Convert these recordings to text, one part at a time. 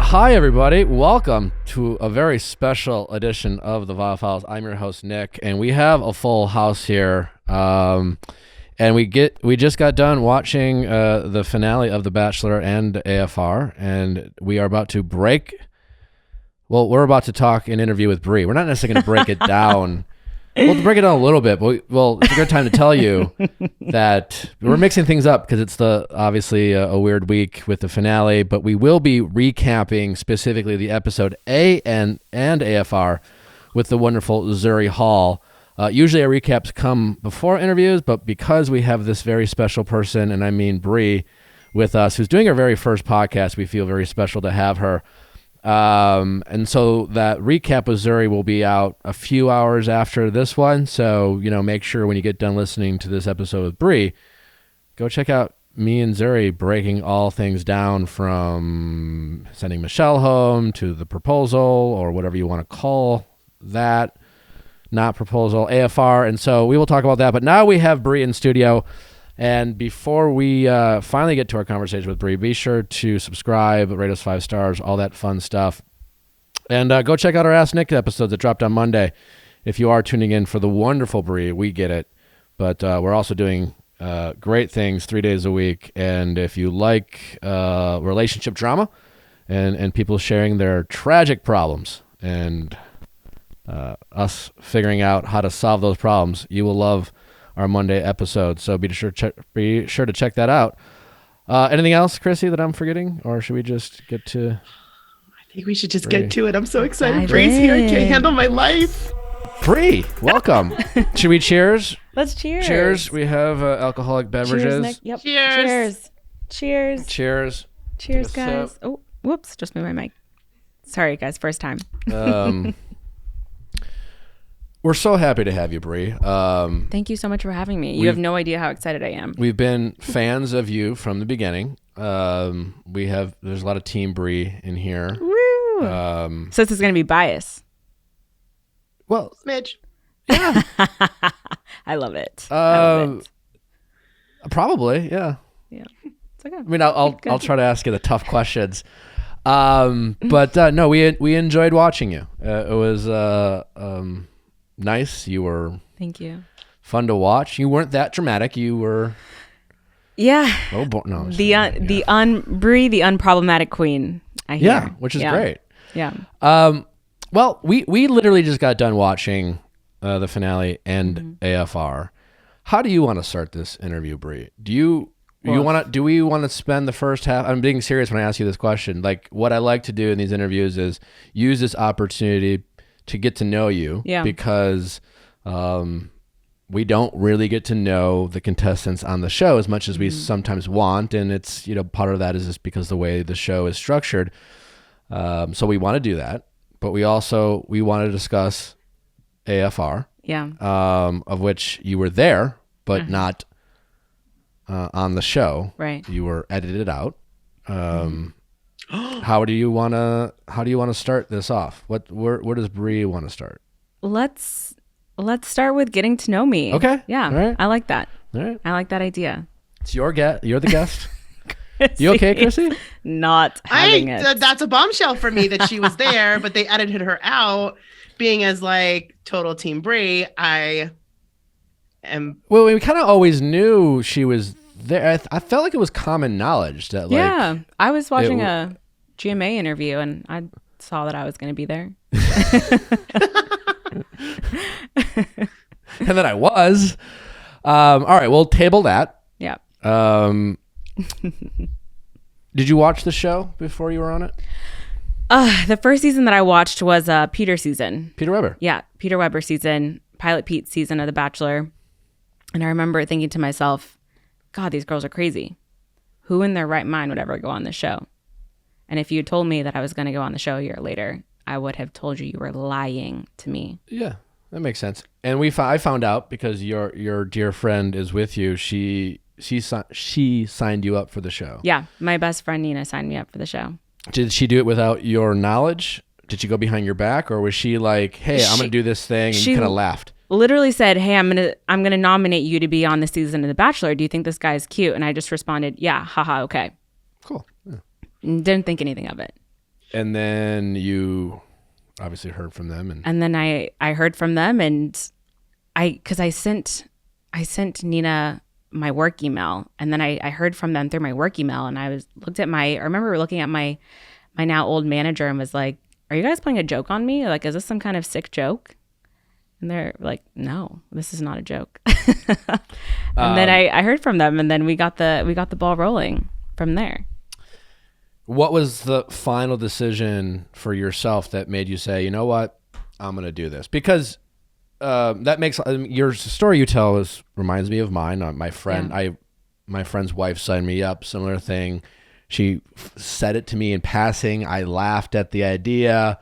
Hi, everybody. Welcome to a very special edition of the Viall Files. I'm your host, Nick, and we have a full house here. And we just got done watching the finale of The Bachelor and AFR, and we are about to break. Well, we're about to talk an interview with Brie. We're not necessarily going to break it down. We'll break it down a little bit, but it's a good time to tell you that we're mixing things up because it's obviously a weird week with the finale, but we will be recapping specifically the episode A and AFR with the wonderful Zuri Hall. Usually our recaps come before interviews, but because we have this very special person, and I mean Brie, with us, who's doing her very first podcast, we feel very special to have her. And so that recap with Zuri will be out a few hours after this one. So, make sure when you get done listening to this episode with Brie, go check out me and Zuri breaking all things down from sending Michelle home to the proposal or whatever you want to call that, not proposal, AFR. And so we will talk about that. But now we have Brie in studio. And before we finally get to our conversation with Brie, be sure to subscribe, rate us 5 stars, all that fun stuff. And go check out our Ask Nick episodes that dropped on Monday. If you are tuning in for the wonderful Brie, we get it. But we're also doing great things 3 days a week. And if you like relationship drama and people sharing their tragic problems and us figuring out how to solve those problems, you will love our Monday episode. So be sure to check that out. Anything else, Chrissy, that I'm forgetting, or should we just get to? I think we should just get to it. I'm so excited. Brie's here. I can't handle my life. Brie, welcome. Should we cheers? Let's cheers. Cheers. We have alcoholic beverages. Cheers, Nick. Yep. Cheers. Cheers. Cheers. Cheers, guys. Oh, whoops! Just moved my mic. Sorry, guys. First time. We're so happy to have you, Brie. Thank you so much for having me. You have no idea how excited I am. We've been fans of you from the beginning. There's a lot of Team Brie in here. Woo! So this is going to be bias. Well, smidge. Yeah. I love it. Probably, yeah. Yeah. It's okay. I mean, I'll try to ask you the tough questions. But no, we enjoyed watching you. It was nice. You were Thank you. Fun to watch. You weren't that dramatic. You were Yeah. Oh no. Brie, the unproblematic queen. I hear. Yeah, which is great. Yeah. Well, we literally just got done watching the finale and AFR. How do you want to start this interview, Brie? Do we want to spend the first half? I'm being serious when I ask you this question. Like, what I like to do in these interviews is use this opportunity to get to know you, because we don't really get to know the contestants on the show as much as we sometimes want, and it's part of that is just because the way the show is structured. So we want to do that, but we want to discuss AFR, of which you were there, but not on the show. Right, you were edited out. How do you want to start this off? Where does Brie want to start? Let's start with getting to know me. Okay. Yeah. All right. I like that. All right. I like that idea. It's your guest. You're the guest. You okay, Chrissy? Not having it. That's a bombshell for me that she was there, but they edited her out. Being as like total Team Brie, I am. Well, we kind of always knew she was there. I felt like it was common knowledge that I was watching a GMA interview and I saw that I was going to be there. And then I was. All right, we'll table that. Yeah. Did you watch the show before you were on it? The first season that I watched was Peter season. Peter Weber. Yeah, Peter Weber season, Pilot Pete season of The Bachelor. And I remember thinking to myself, God, these girls are crazy. Who in their right mind would ever go on the show? And if you had told me that I was going to go on the show a year later, I would have told you were lying to me. Yeah, that makes sense. And I found out because your dear friend is with you. She signed you up for the show. Yeah, my best friend Nina signed me up for the show. Did she do it without your knowledge? Did she go behind your back, or was she like, "Hey, I'm going to do this thing," and you kind of laughed? Literally said, "Hey, I'm gonna nominate you to be on the season of The Bachelor. Do you think this guy's cute?" And I just responded, "Yeah, haha, okay." Cool. Yeah. Didn't think anything of it. And then you obviously heard from them, and then I heard from them, and because I sent Nina my work email, and then I heard from them through my work email, and I remember looking at my now old manager and was like, "Are you guys playing a joke on me? Like, is this some kind of sick joke?" And they're like, "No, this is not a joke." And then I heard from them, and then we got the ball rolling from there. What was the final decision for yourself that made you say, you know what, I'm going to do this? Because that makes your story you tell reminds me of mine. My friend, my friend's wife signed me up, similar thing. She said it to me in passing. I laughed at the idea,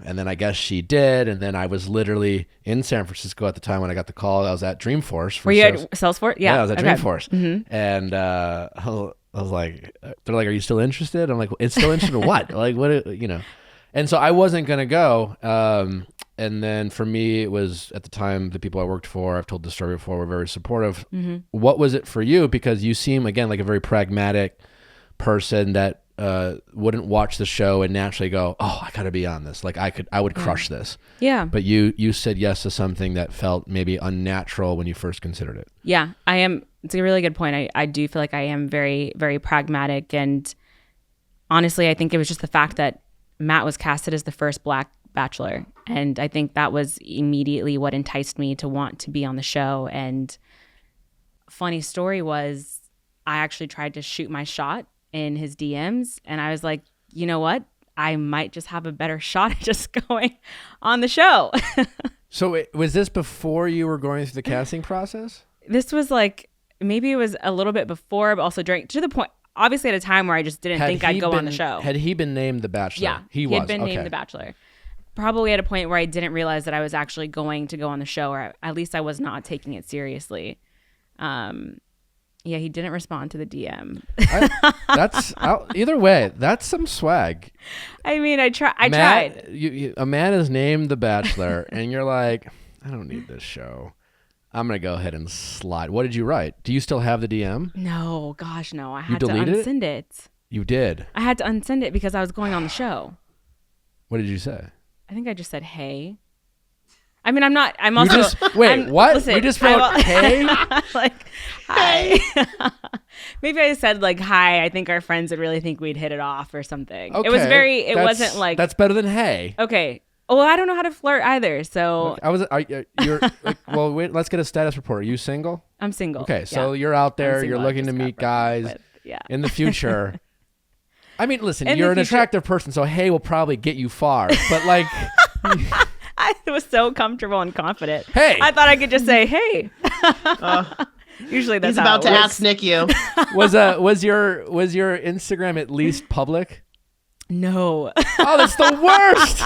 and then I guess she did. And then I was literally in San Francisco at the time when I got the call. I was at Dreamforce. Were you at Salesforce? Yeah, I was at Dreamforce. Mm-hmm. And I was like, they're like, are you still interested? I'm like, well, it's still interested in what? Like, what, you know? And so I wasn't going to go. And then for me, it was at the time, the people I worked for, I've told this story before, were very supportive. Mm-hmm. What was it for you? Because you seem, again, like a very pragmatic person that wouldn't watch the show and naturally go, oh, I got to be on this. Like I would crush this. Yeah. But you said yes to something that felt maybe unnatural when you first considered it. Yeah, I am. It's a really good point. I do feel like I am very, very pragmatic. And honestly, I think it was just the fact that Matt was casted as the first Black Bachelor. And I think that was immediately what enticed me to want to be on the show. And funny story was I actually tried to shoot my shot in his DMs. And I was like, you know what? I might just have a better shot at just going on the show. So was this before you were going through the casting process? This was like, maybe it was a little bit before, but also during, to the point, obviously at a time where I just didn't think I'd go on the show. Had he been named the Bachelor? Yeah, he had been named the Bachelor. Probably at a point where I didn't realize that I was actually going to go on the show, or at least I was not taking it seriously. Yeah, he didn't respond to the DM. Either way, that's some swag. I mean, I tried. A man is named the Bachelor, and you're like, I don't need this show. I'm going to go ahead and slide. What did you write? Do you still have the DM? No, gosh, no. I had to unsend it. You did? I had to unsend it because I was going on the show. What did you say? I think I just said, hey. I mean, I'm also... what? Listen, you just wrote, hey? Like, hi. Maybe I said, like, hi, I think our friends would really think we'd hit it off or something. Okay. It was it wasn't like... That's better than hey. Okay. Well, I don't know how to flirt either, so... You're like, well, wait, let's get a status report. Are you single? I'm single. Okay, so you're out there, you're looking to meet guys in the future. I mean, listen, you're an attractive person, so hey will probably get you far, but like... I was so comfortable and confident. Hey! I thought I could just say, hey. Usually that's He's about to ask Nick you. Was your Instagram at least public? No. Oh, that's the worst.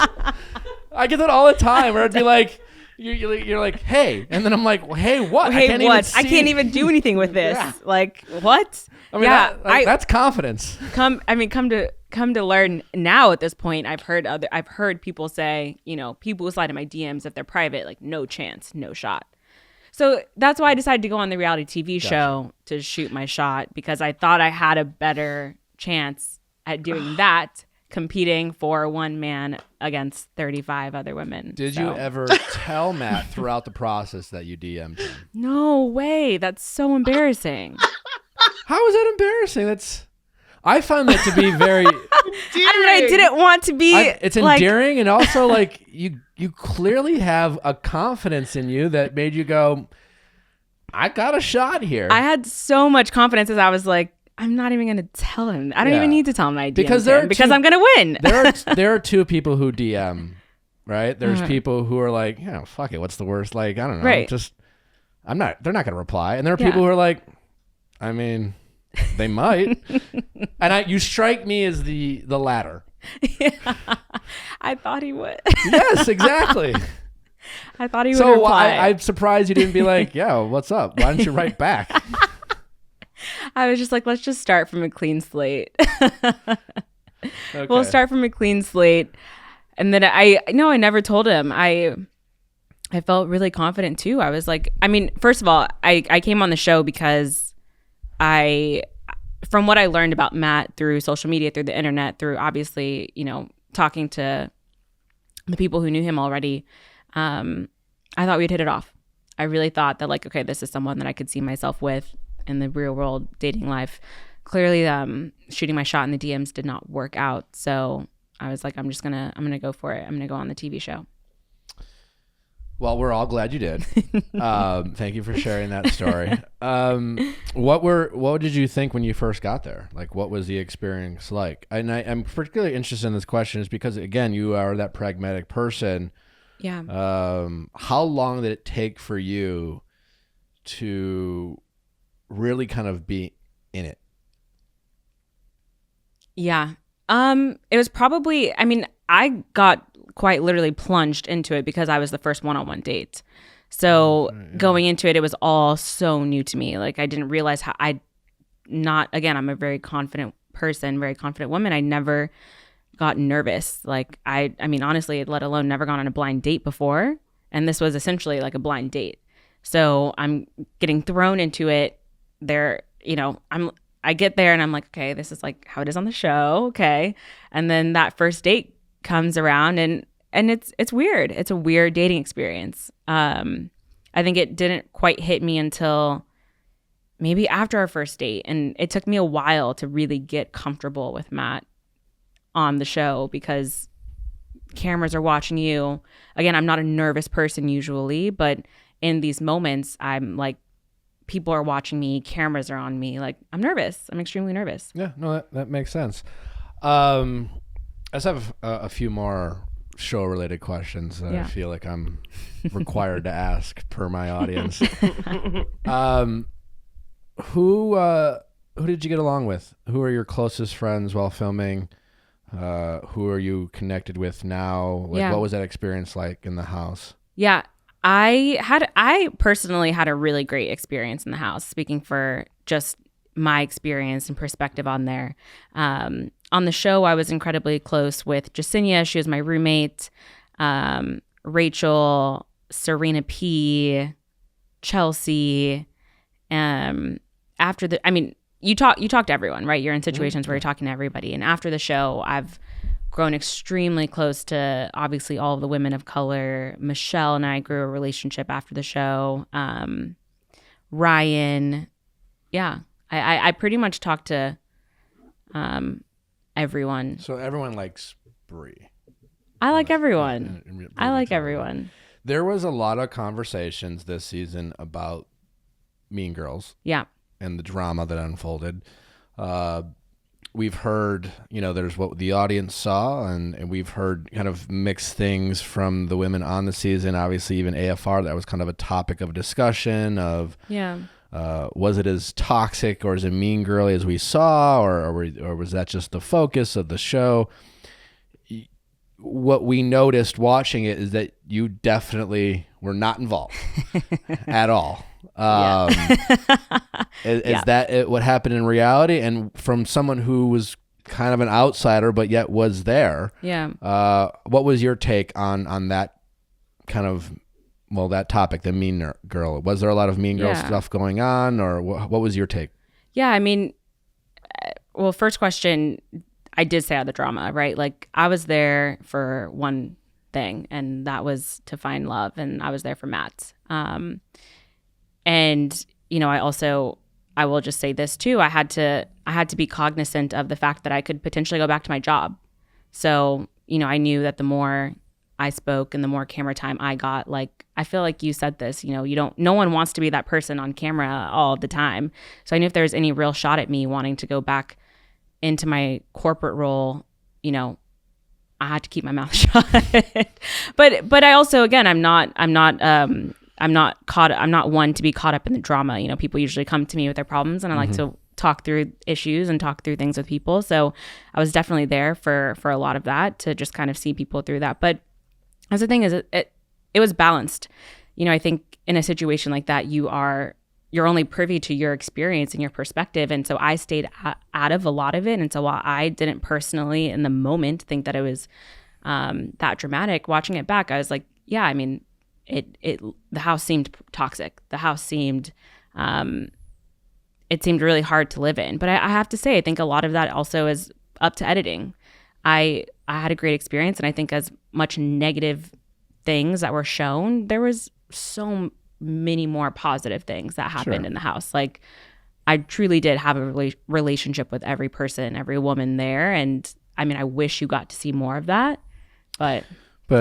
I get that all the time where I'd be like, you're like, hey. And then I'm like, well, hey, what? Hey, I can't even do anything with this. Yeah. Like, what? I mean, that's confidence. Come to learn now at this point, I've heard people say, people who slide in my DMs if they're private, like no chance, no shot. So that's why I decided to go on the reality TV show to shoot my shot, because I thought I had a better chance at doing that, competing for one man against 35 other women. Did you ever tell Matt throughout the process that you DM'd him? No way. That's so embarrassing. How is that embarrassing? I found that to be very... I didn't want to be... It's endearing, and also like you clearly have a confidence in you that made you go, I got a shot here. I had so much confidence as I was like, I'm not even going to tell him. I don't even need to tell him I DM'd because I'm going to win. There are two people who DM, right? There's people who are like, fuck it. What's the worst? Like, I don't know. Right. They're not going to reply. And there are people who are like, I mean, they might. And you strike me as the latter. Yeah. I thought he would. Yes, exactly. I thought he would reply. So I'm surprised you didn't be like, what's up? Why don't you write back? I was just like, let's just start from a clean slate. Okay. We'll start from a clean slate. And then I never told him. I felt really confident too. I was like, first of all, I came on the show because from what I learned about Matt through social media, through the internet, through obviously, talking to the people who knew him already, I thought we'd hit it off. I really thought that, like, okay, this is someone that I could see myself with in the real world dating life. Clearly, shooting my shot in the DMs did not work out. So I was like, I'm gonna go for it. I'm gonna go on the TV show. Well, we're all glad you did. Thank you for sharing that story. What did you think when you first got there? Like, what was the experience like? And I'm particularly interested in this question is because, again, you are that pragmatic person. Yeah. How long did it take for you to really kind of be in it? Yeah. It was probably, I mean, I got quite literally plunged into it because I was the first one-on-one date. So going into it, it was all so new to me. Like, I didn't realize how I'm a very confident person, very confident woman. I never got nervous. Like, I mean, honestly, let alone never gone on a blind date before. And this was essentially like a blind date. So I'm getting thrown into it there. I get there and I'm like, okay, this is like how it is on the show. Okay. And then that first date comes around and it's weird. It's a weird dating experience. I think it didn't quite hit me until maybe after our first date. And it took me a while to really get comfortable with Matt on the show because cameras are watching you. Again, I'm not a nervous person usually, but in these moments, I'm like, people are watching me, cameras are on me. Like, I'm nervous. I'm extremely nervous. Yeah, no, that makes sense. I just have a few more show-related questions that I feel like I'm required to ask per my audience. Who did you get along with? Who are your closest friends while filming? Who are you connected with now? Like, what was that experience like in the house? Yeah, I personally had a really great experience in the house, speaking for just my experience and perspective on there. On the show, I was incredibly close with Jasenia. She was my roommate. Rachael, Serena P, Chelsea. You talk to everyone, right? You're in situations where you're talking to everybody. And after the show, I've grown extremely close to obviously all of the women of color. Michelle and I grew a relationship after the show. Ryan. Yeah. I pretty much talked to everyone. So everyone likes Brie. I like everyone. I like everyone. There was a lot of conversations this season about Mean Girls. Yeah. And the drama that unfolded. We've heard, there's what the audience saw, and we've heard kind of mixed things from the women on the season. Obviously, even AFR, that was kind of a topic of discussion of, was it as toxic or as mean girly as we saw, or was that just the focus of the show? What we noticed watching it is that you definitely were not involved at all. Is that what happened in reality? And from someone who was kind of an outsider but yet was there, what was your take on that kind of, that topic, the mean girl? Was there a lot of mean girl stuff going on, or what was your take? Yeah, I mean, well, first question, I did say the drama, right? Like, I was there for one thing, and that was to find love, and I was there for Matt. And I will just say this too. I had to be cognizant of the fact that I could potentially go back to my job. So, I knew that the more I spoke and the more camera time I got, like, I feel like you said this, no one wants to be that person on camera all the time. So I knew if there was any real shot at me wanting to go back into my corporate role, I had to keep my mouth shut. But I also, again, I'm not one to be caught up in the drama. People usually come to me with their problems, and I like to talk through issues and talk through things with people. So I was definitely there for a lot of that, to just kind of see people through that. But as the thing is, it was balanced. I think in a situation like that, you're only privy to your experience and your perspective. And so I stayed out of a lot of it. And so while I didn't personally in the moment think that it was that dramatic, watching it back, I was like, yeah, I mean, the house seemed toxic. The house seemed, it seemed really hard to live in. But I have to say, I think a lot of that also is up to editing. I I had a great experience. And I think as much negative things that were shown, there was so many more positive things that happened in the house. Like, I truly did have a relationship with every person, every woman there. And I mean, I wish you got to see more of that. But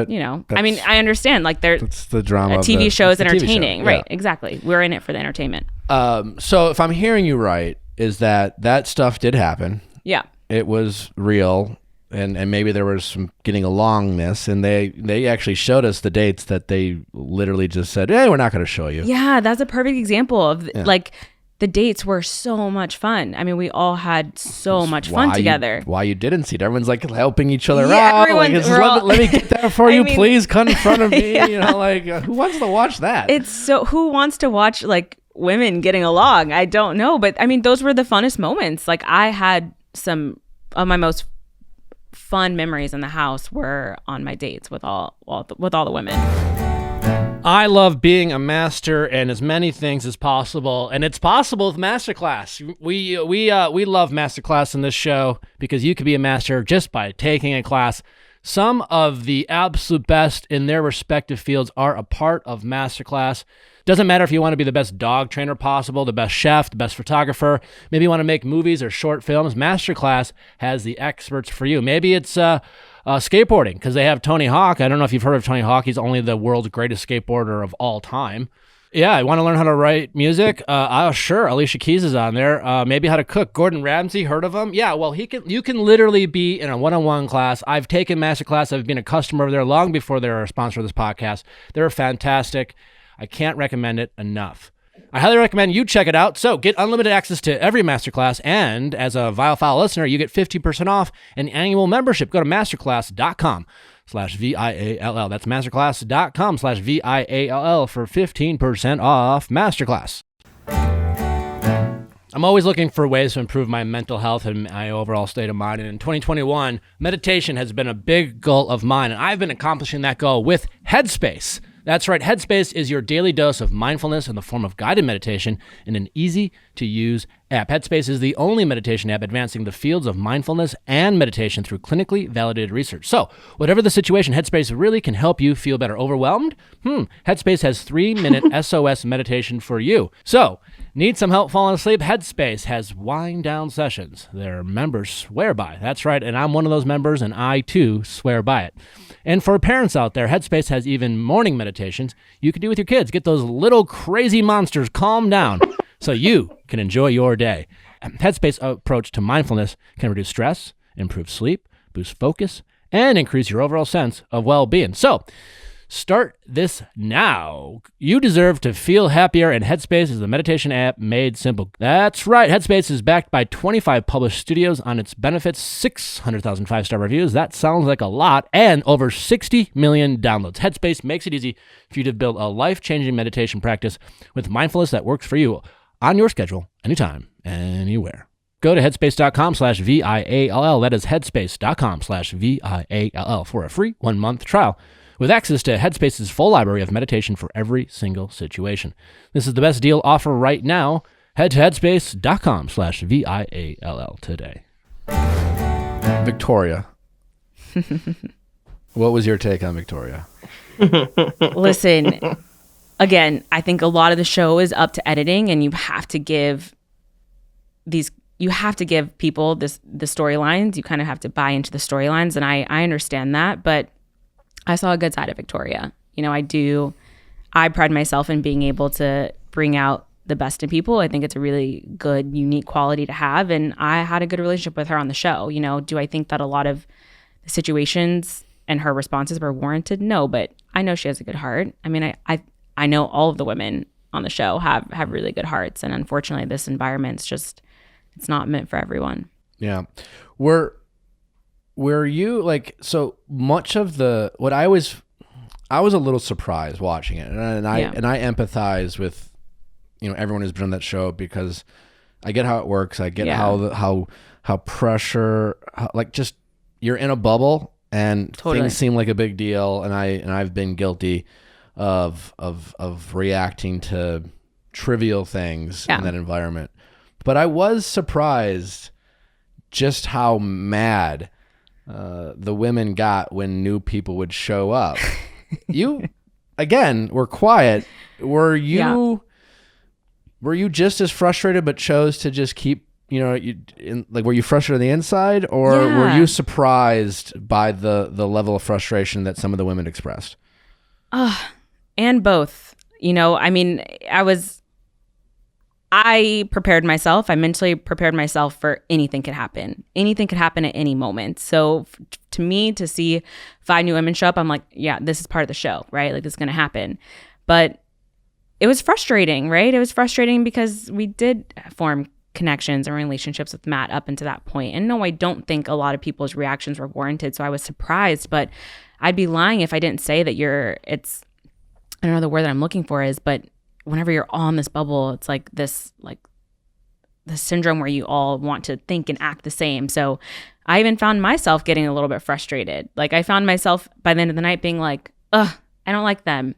you know, I mean, I understand. Like, it's the drama. A TV show is entertaining. TV show. Yeah. Right. Exactly. We're in it for the entertainment. So if I'm hearing you right, is that stuff did happen. Yeah. It was real. And maybe there was some getting alongness, and they actually showed us the dates that they literally just said, hey, we're not going to show you. Yeah, that's a perfect example of like the dates were so much fun. I mean, we all had so much fun together. Why you didn't see it? Everyone's like helping each other Yeah, out. Like, everyone's- let me get that for you, mean- please. Come in front of me. You know, like who wants to watch that? It's so, who wants to watch like women getting along? I don't know, but I mean, those were the funnest moments. Like, I had some of my most fun memories in the house were on my dates with all the women. I love being a master and as many things as possible, and it's possible with Masterclass. We love Masterclass in this show because you could be a master just by taking a class. Some of the absolute best in their respective fields are a part of Masterclass. Doesn't matter if you want to be the best dog trainer possible, the best chef, the best photographer, maybe you want to make movies or short films. Masterclass has the experts for you. Maybe it's skateboarding because they have Tony Hawk. I don't know if you've heard of Tony Hawk. He's only the world's greatest skateboarder of all time. Yeah, I want to learn how to write music. Sure, Alicia Keys is on there. Maybe how to cook. Gordon Ramsay, heard of him? Yeah, well, you can literally be in a one-on-one class. I've taken Masterclass. I've been a customer of theirs long before they were a sponsor of this podcast. They're fantastic. I can't recommend it enough. I highly recommend you check it out. So get unlimited access to every masterclass, and as a Viall listener, you get 50% off an annual membership. Go to masterclass.com/VIALL. That's masterclass.com/VIALL for 15% off Masterclass. I'm always looking for ways to improve my mental health and my overall state of mind. And in 2021, meditation has been a big goal of mine, and I've been accomplishing that goal with Headspace. That's right, Headspace is your daily dose of mindfulness in the form of guided meditation in an easy-to-use app. Headspace is the only meditation app advancing the fields of mindfulness and meditation through clinically validated research. So, whatever the situation, Headspace really can help you feel better. Overwhelmed? Headspace has 3-minute SOS meditation for you. So, need some help falling asleep? Headspace has wind-down sessions their members swear by. That's right, and I'm one of those members, and I, too, swear by it. And for parents out there, Headspace has even morning meditations you can do with your kids. Get those little crazy monsters calmed down so you can enjoy your day. Headspace's approach to mindfulness can reduce stress, improve sleep, boost focus, and increase your overall sense of well-being. So, start this now. You deserve to feel happier, and Headspace is the meditation app made simple. That's right. Headspace is backed by 25 published studios on its benefits, 600,000 5-star reviews. That sounds like a lot, and over 60 million downloads. Headspace makes it easy for you to build a life-changing meditation practice with mindfulness that works for you on your schedule, anytime, anywhere. Go to headspace.com/VIALL. That is headspace.com/VIALL for a free 1-month trial, with access to Headspace's full library of meditation for every single situation. This is the best deal offer right now. Head to headspace.com/VIALL today. Victoria. What was your take on Victoria? Listen, again, I think a lot of the show is up to editing, and you have to give people the storylines. You kind of have to buy into the storylines, and I understand that, but I saw a good side of Victoria. You know, I pride myself in being able to bring out the best in people. I think it's a really good, unique quality to have. And I had a good relationship with her on the show. You know, do I think that a lot of the situations and her responses were warranted? No, but I know she has a good heart. I mean, I know all of the women on the show have really good hearts. And unfortunately, this environment's just, it's not meant for everyone. Yeah. Were you like, so much of what I was a little surprised watching it, and I empathize with, you know, everyone who's been on that show, because I get how it works. I get how pressure, like, just you're in a bubble and things seem like a big deal, and I've been guilty of reacting to trivial things in that environment. But I was surprised just how mad the women got when new people would show up. You, again, were quiet. Were you just as frustrated but chose to just keep, were you frustrated on the inside, or were you surprised by the level of frustration that some of the women expressed? And both. I prepared myself. I mentally prepared myself for anything could happen. Anything could happen at any moment. So to me, to see 5 new women show up, I'm like, yeah, this is part of the show, right? Like, this is going to happen. But it was frustrating, right? It was frustrating because we did form connections and relationships with Matt up until that point. And no, I don't think a lot of people's reactions were warranted. So I was surprised, but I'd be lying if I didn't say that I don't know the word that I'm looking for is, but whenever you're all in this bubble, it's like this, like the syndrome where you all want to think and act the same. So I even found myself getting a little bit frustrated. Like, I found myself by the end of the night being like, I don't like them.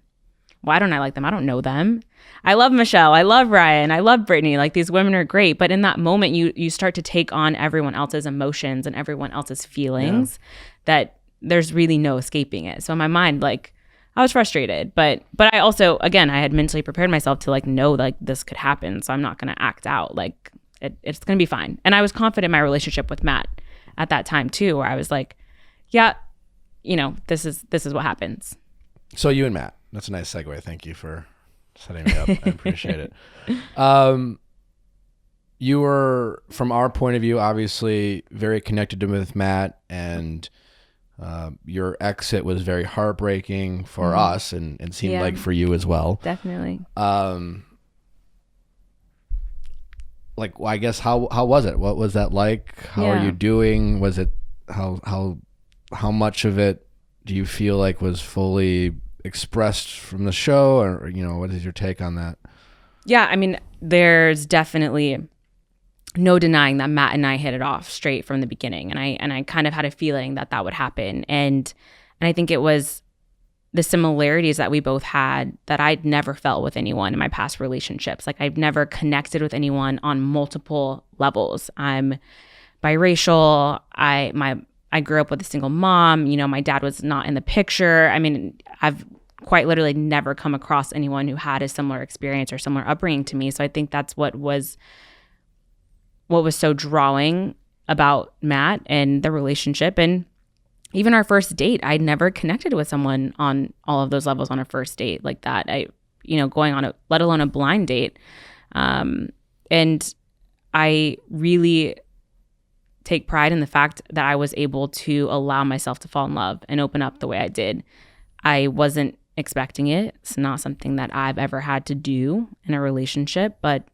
Why don't I like them? I don't know them. I love Michelle. I love Ryan. I love Brittany. Like, these women are great. But in that moment, you start to take on everyone else's emotions and everyone else's feelings that there's really no escaping it. So in my mind, like, I was frustrated, but I also, again, I had mentally prepared myself to like know like this could happen. So I'm not going to act out. Like, it's going to be fine. And I was confident in my relationship with Matt at that time too, where I was like, yeah, this is what happens. So you and Matt, that's a nice segue. Thank you for setting me up. I appreciate it. You were, from our point of view, obviously very connected with Matt, and your exit was very heartbreaking for us, and seemed like for you as well. Definitely. I guess how was it? What was that like? How are you doing? Was it how much of it do you feel like was fully expressed from the show, or what is your take on that? Yeah, I mean, there's definitely no denying that Matt and I hit it off straight from the beginning, and I kind of had a feeling that would happen, and I think it was the similarities that we both had that I'd never felt with anyone in my past relationships. Like, I've never connected with anyone on multiple levels. I'm biracial. I grew up with a single mom. My dad was not in the picture. I mean, I've quite literally never come across anyone who had a similar experience or similar upbringing to me. So I think that's what was so drawing about Matt and the relationship. And even our first date, I'd never connected with someone on all of those levels on a first date like that. Going on let alone a blind date. And I really take pride in the fact that I was able to allow myself to fall in love and open up the way I did. I wasn't expecting it. It's not something that I've ever had to do in a relationship, but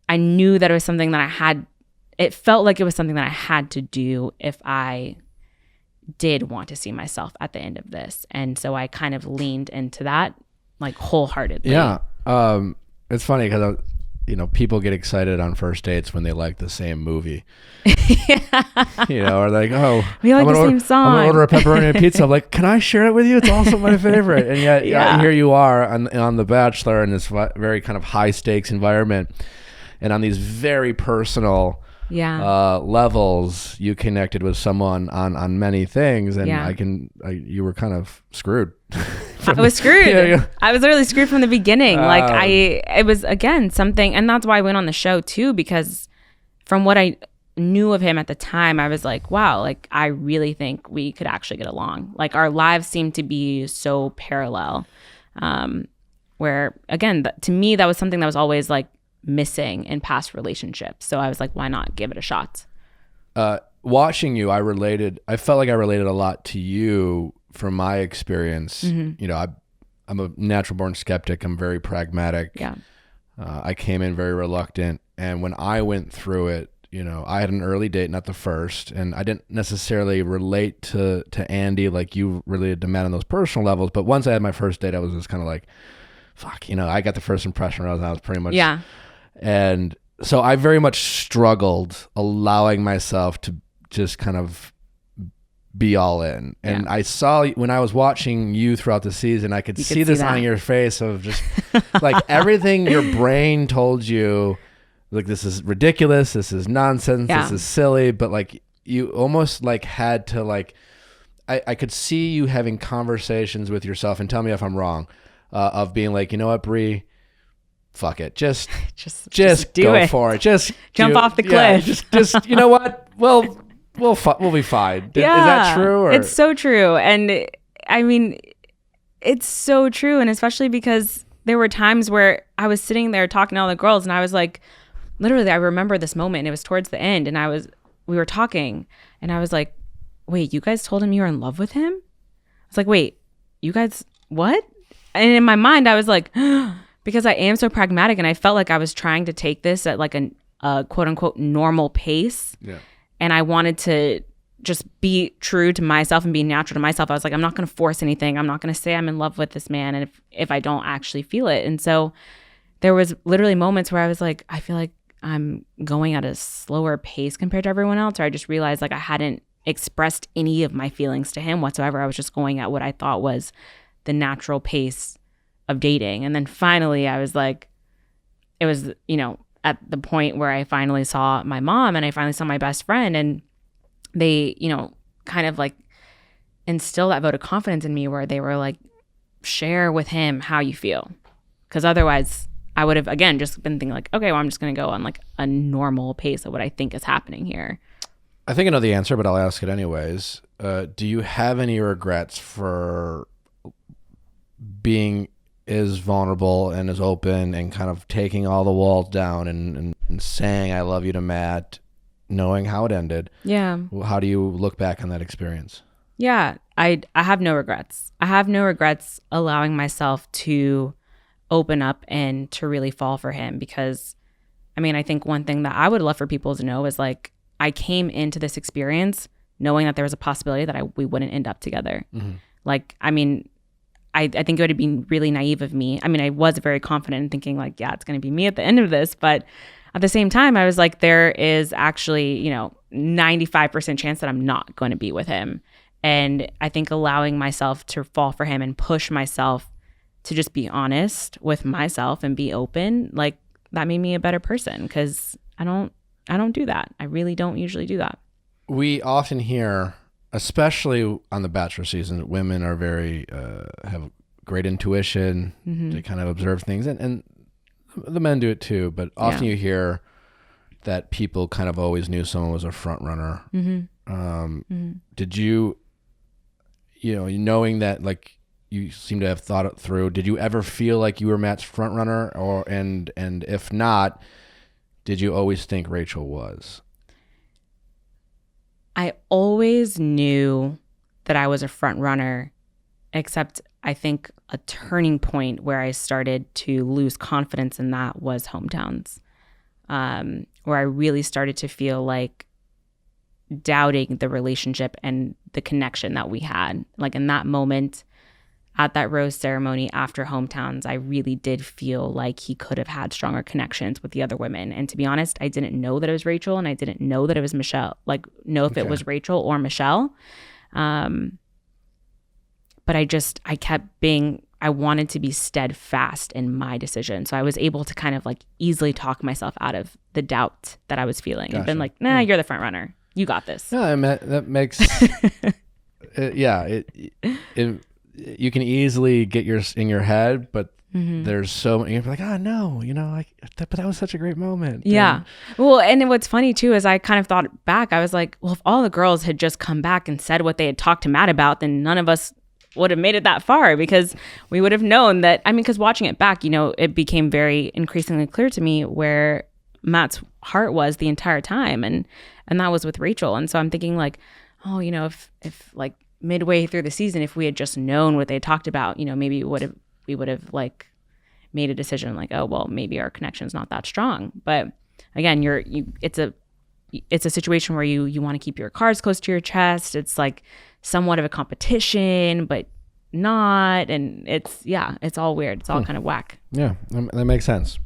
I knew that it was something that it felt like it was something that I had to do if I did want to see myself at the end of this. And so I kind of leaned into that like wholeheartedly. Yeah. It's funny because, people get excited on first dates when they like the same movie. Or like, oh, we like the same song. I'm going to order a pepperoni and pizza. I'm like, can I share it with you? It's also my favorite. And yet here you are on The Bachelor in this very kind of high stakes environment. And on these very personal levels, you connected with someone on many things, and you were kind of screwed. I was screwed. I was literally screwed from the beginning. It was again something, and that's why I went on the show too, because from what I knew of him at the time, I was like, wow, like I really think we could actually get along. Like, our lives seemed to be so parallel. Where again, to me, that was something that was always like missing in past relationships. So I was like, why not give it a shot? Watching you, I felt like I related a lot to you from my experience. I'm a natural born skeptic. I'm very pragmatic. Yeah. I came in very reluctant. And when I went through it, I had an early date, not the first. And I didn't necessarily relate to Andy like you related to Matt on those personal levels. But once I had my first date, I was just kind of like, fuck, I got the first impression when I was pretty much. Yeah. And so I very much struggled allowing myself to just kind of be all in. And I saw when I was watching you throughout the season, I could see this on your face of just like everything your brain told you, like, this is ridiculous, this is nonsense, this is silly, but like you almost like had to like, I could see you having conversations with yourself, and tell me if I'm wrong, of being like, you know what, Brie, fuck it, just do go it. for it, just Jump off the yeah, cliff. just you know what, well, we'll be fine. Yeah, is that true? Or? It's so true, and I mean, it's so true, and especially because there were times where I was sitting there talking to all the girls, and I was like, literally, I remember this moment, and it was towards the end, and we were talking, and I was like, wait, you guys told him you were in love with him? I was like, wait, you guys, what? And in my mind, I was like, because I am so pragmatic, and I felt like I was trying to take this at like a quote unquote normal pace. Yeah. And I wanted to just be true to myself and be natural to myself. I was like, I'm not going to force anything. I'm not going to say I'm in love with this man, and if I don't actually feel it. And so there was literally moments where I was like, I feel like I'm going at a slower pace compared to everyone else. Or I just realized like I hadn't expressed any of my feelings to him whatsoever. I was just going at what I thought was the natural pace of dating. And then finally I was like, it was, at the point where I finally saw my mom and I finally saw my best friend, and they, kind of like instill that vote of confidence in me where they were like, share with him how you feel. Because otherwise I would have, again, just been thinking like, okay, well, I'm just going to go on like a normal pace of what I think is happening here. I think I know the answer, but I'll ask it anyways. Do you have any regrets for being as vulnerable and as open and kind of taking all the walls down and saying I love you to Matt, knowing how it ended? Yeah. How do you look back on that experience? Yeah, I have no regrets. I have no regrets allowing myself to open up and to really fall for him, because I mean, I think one thing that I would love for people to know is like, I came into this experience knowing that there was a possibility that we wouldn't end up together. Mm-hmm. Like, I mean, I think it would have been really naive of me. I mean, I was very confident in thinking like, yeah, it's going to be me at the end of this. But at the same time, I was like, there is actually, 95% chance that I'm not going to be with him. And I think allowing myself to fall for him and push myself to just be honest with myself and be open, like that made me a better person, because I don't do that. I really don't usually do that. We often hear, especially on the Bachelor season, women are very, have great intuition. Mm-hmm. They kind of observe things, and the men do it too. But often you hear that people kind of always knew someone was a front runner. Mm-hmm. Did you, knowing that, like, you seem to have thought it through, did you ever feel like you were Matt's front runner, and if not, did you always think Rachael was? I always knew that I was a front runner, except I think a turning point where I started to lose confidence in that was Hometowns, where I really started to feel like doubting the relationship and the connection that we had. Like in that moment, at that rose ceremony after Hometowns, I really did feel like he could have had stronger connections with the other women. And to be honest, I didn't know that it was Rachael, and I didn't know that it was Michelle. Like, know if it was Rachael or Michelle. But I wanted to be steadfast in my decision. So I was able to kind of like easily talk myself out of the doubt that I was feeling. Gotcha. And been like, nah, you're the front runner. You got this. No, that makes, you can easily get in your head, but there's so many, you're like, oh no, but that was such a great moment. Yeah. Well, and what's funny too, is I kind of thought back, I was like, well, if all the girls had just come back and said what they had talked to Matt about, then none of us would have made it that far, because we would have known that, because watching it back, it became very increasingly clear to me where Matt's heart was the entire time. And that was with Rachael. And so I'm thinking like, oh, if like midway through the season, if we had just known what they talked about, maybe we would have like made a decision like, oh, well, maybe our connection's not that strong. But again, it's a situation where you want to keep your cards close to your chest. It's like somewhat of a competition, but not. And it's all weird. It's all kind of whack. Yeah, that makes sense.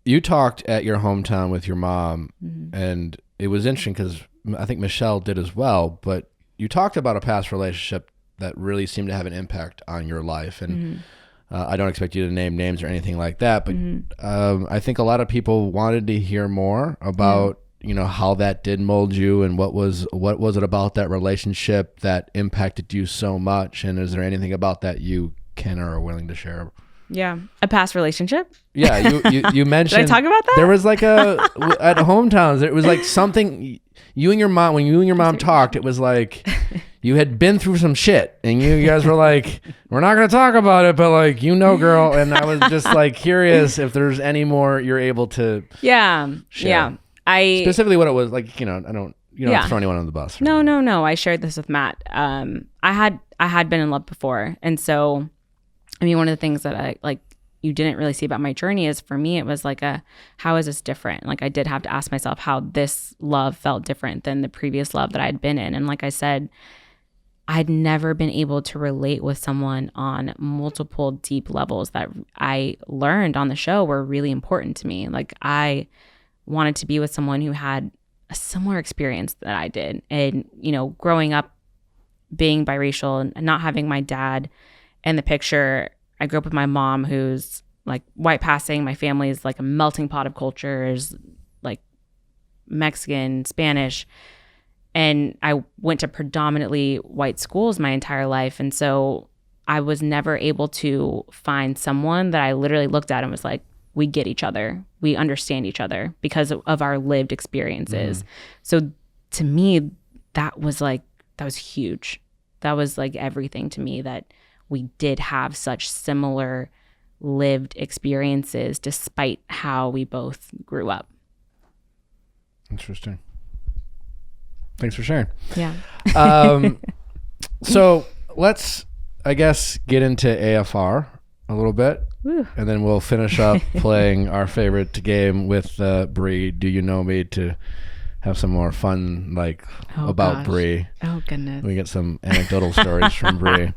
You talked at your hometown with your mom, and it was interesting because I think Michelle did as well, but you talked about a past relationship that really seemed to have an impact on your life. And I don't expect you to name names or anything like that, but I think a lot of people wanted to hear more about how that did mold you, and what was it about that relationship that impacted you so much? And is there anything about that you can or are willing to share? Yeah. A past relationship? Yeah. You mentioned. Did I talk about that? There was like at hometowns, it was like something when you and your mom talked, it was like you had been through some shit and you guys were like, we're not going to talk about it, but like, girl. And I was just like curious if there's any more you're able to share. Yeah. Specifically what it was like, you don't have to throw anyone on the bus. No. I shared this with Matt. I had been in love before. And so, I mean, one of the things that you didn't really see about my journey is, for me, it was like how is this different? Like, I did have to ask myself how this love felt different than the previous love that I'd been in. And like I said, I'd never been able to relate with someone on multiple deep levels that I learned on the show were really important to me. Like, I wanted to be with someone who had a similar experience that I did. And, growing up being biracial and not having my dad in the picture, I grew up with my mom who's like white passing. My family is like a melting pot of cultures, like Mexican, Spanish. And I went to predominantly white schools my entire life. And so I was never able to find someone that I literally looked at and was like, we get each other. We understand each other because of our lived experiences. Mm. So to me, that was huge. That was like everything to me, that we did have such similar lived experiences despite how we both grew up. Interesting. Thanks for sharing. Yeah. So let's, I guess, get into AFR a little bit. Woo. And then we'll finish up playing our favorite game with Brie, Do You Know Me, to have some more fun, about Brie. Oh, goodness. We get some anecdotal stories from Brie.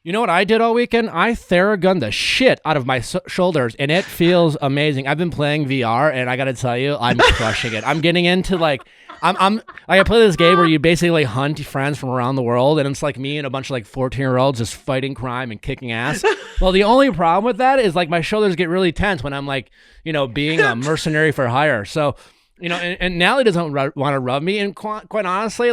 You know what I did all weekend? I Theragunned the shit out of my shoulders, and it feels amazing. I've been playing VR, and I got to tell you, I'm crushing it. I'm getting into I play this game where you basically hunt friends from around the world, and it's like me and a bunch of 14-year-olds just fighting crime and kicking ass. Well, the only problem with that is my shoulders get really tense when I'm being a mercenary for hire. So, and Nally doesn't want to rub me, and quite honestly,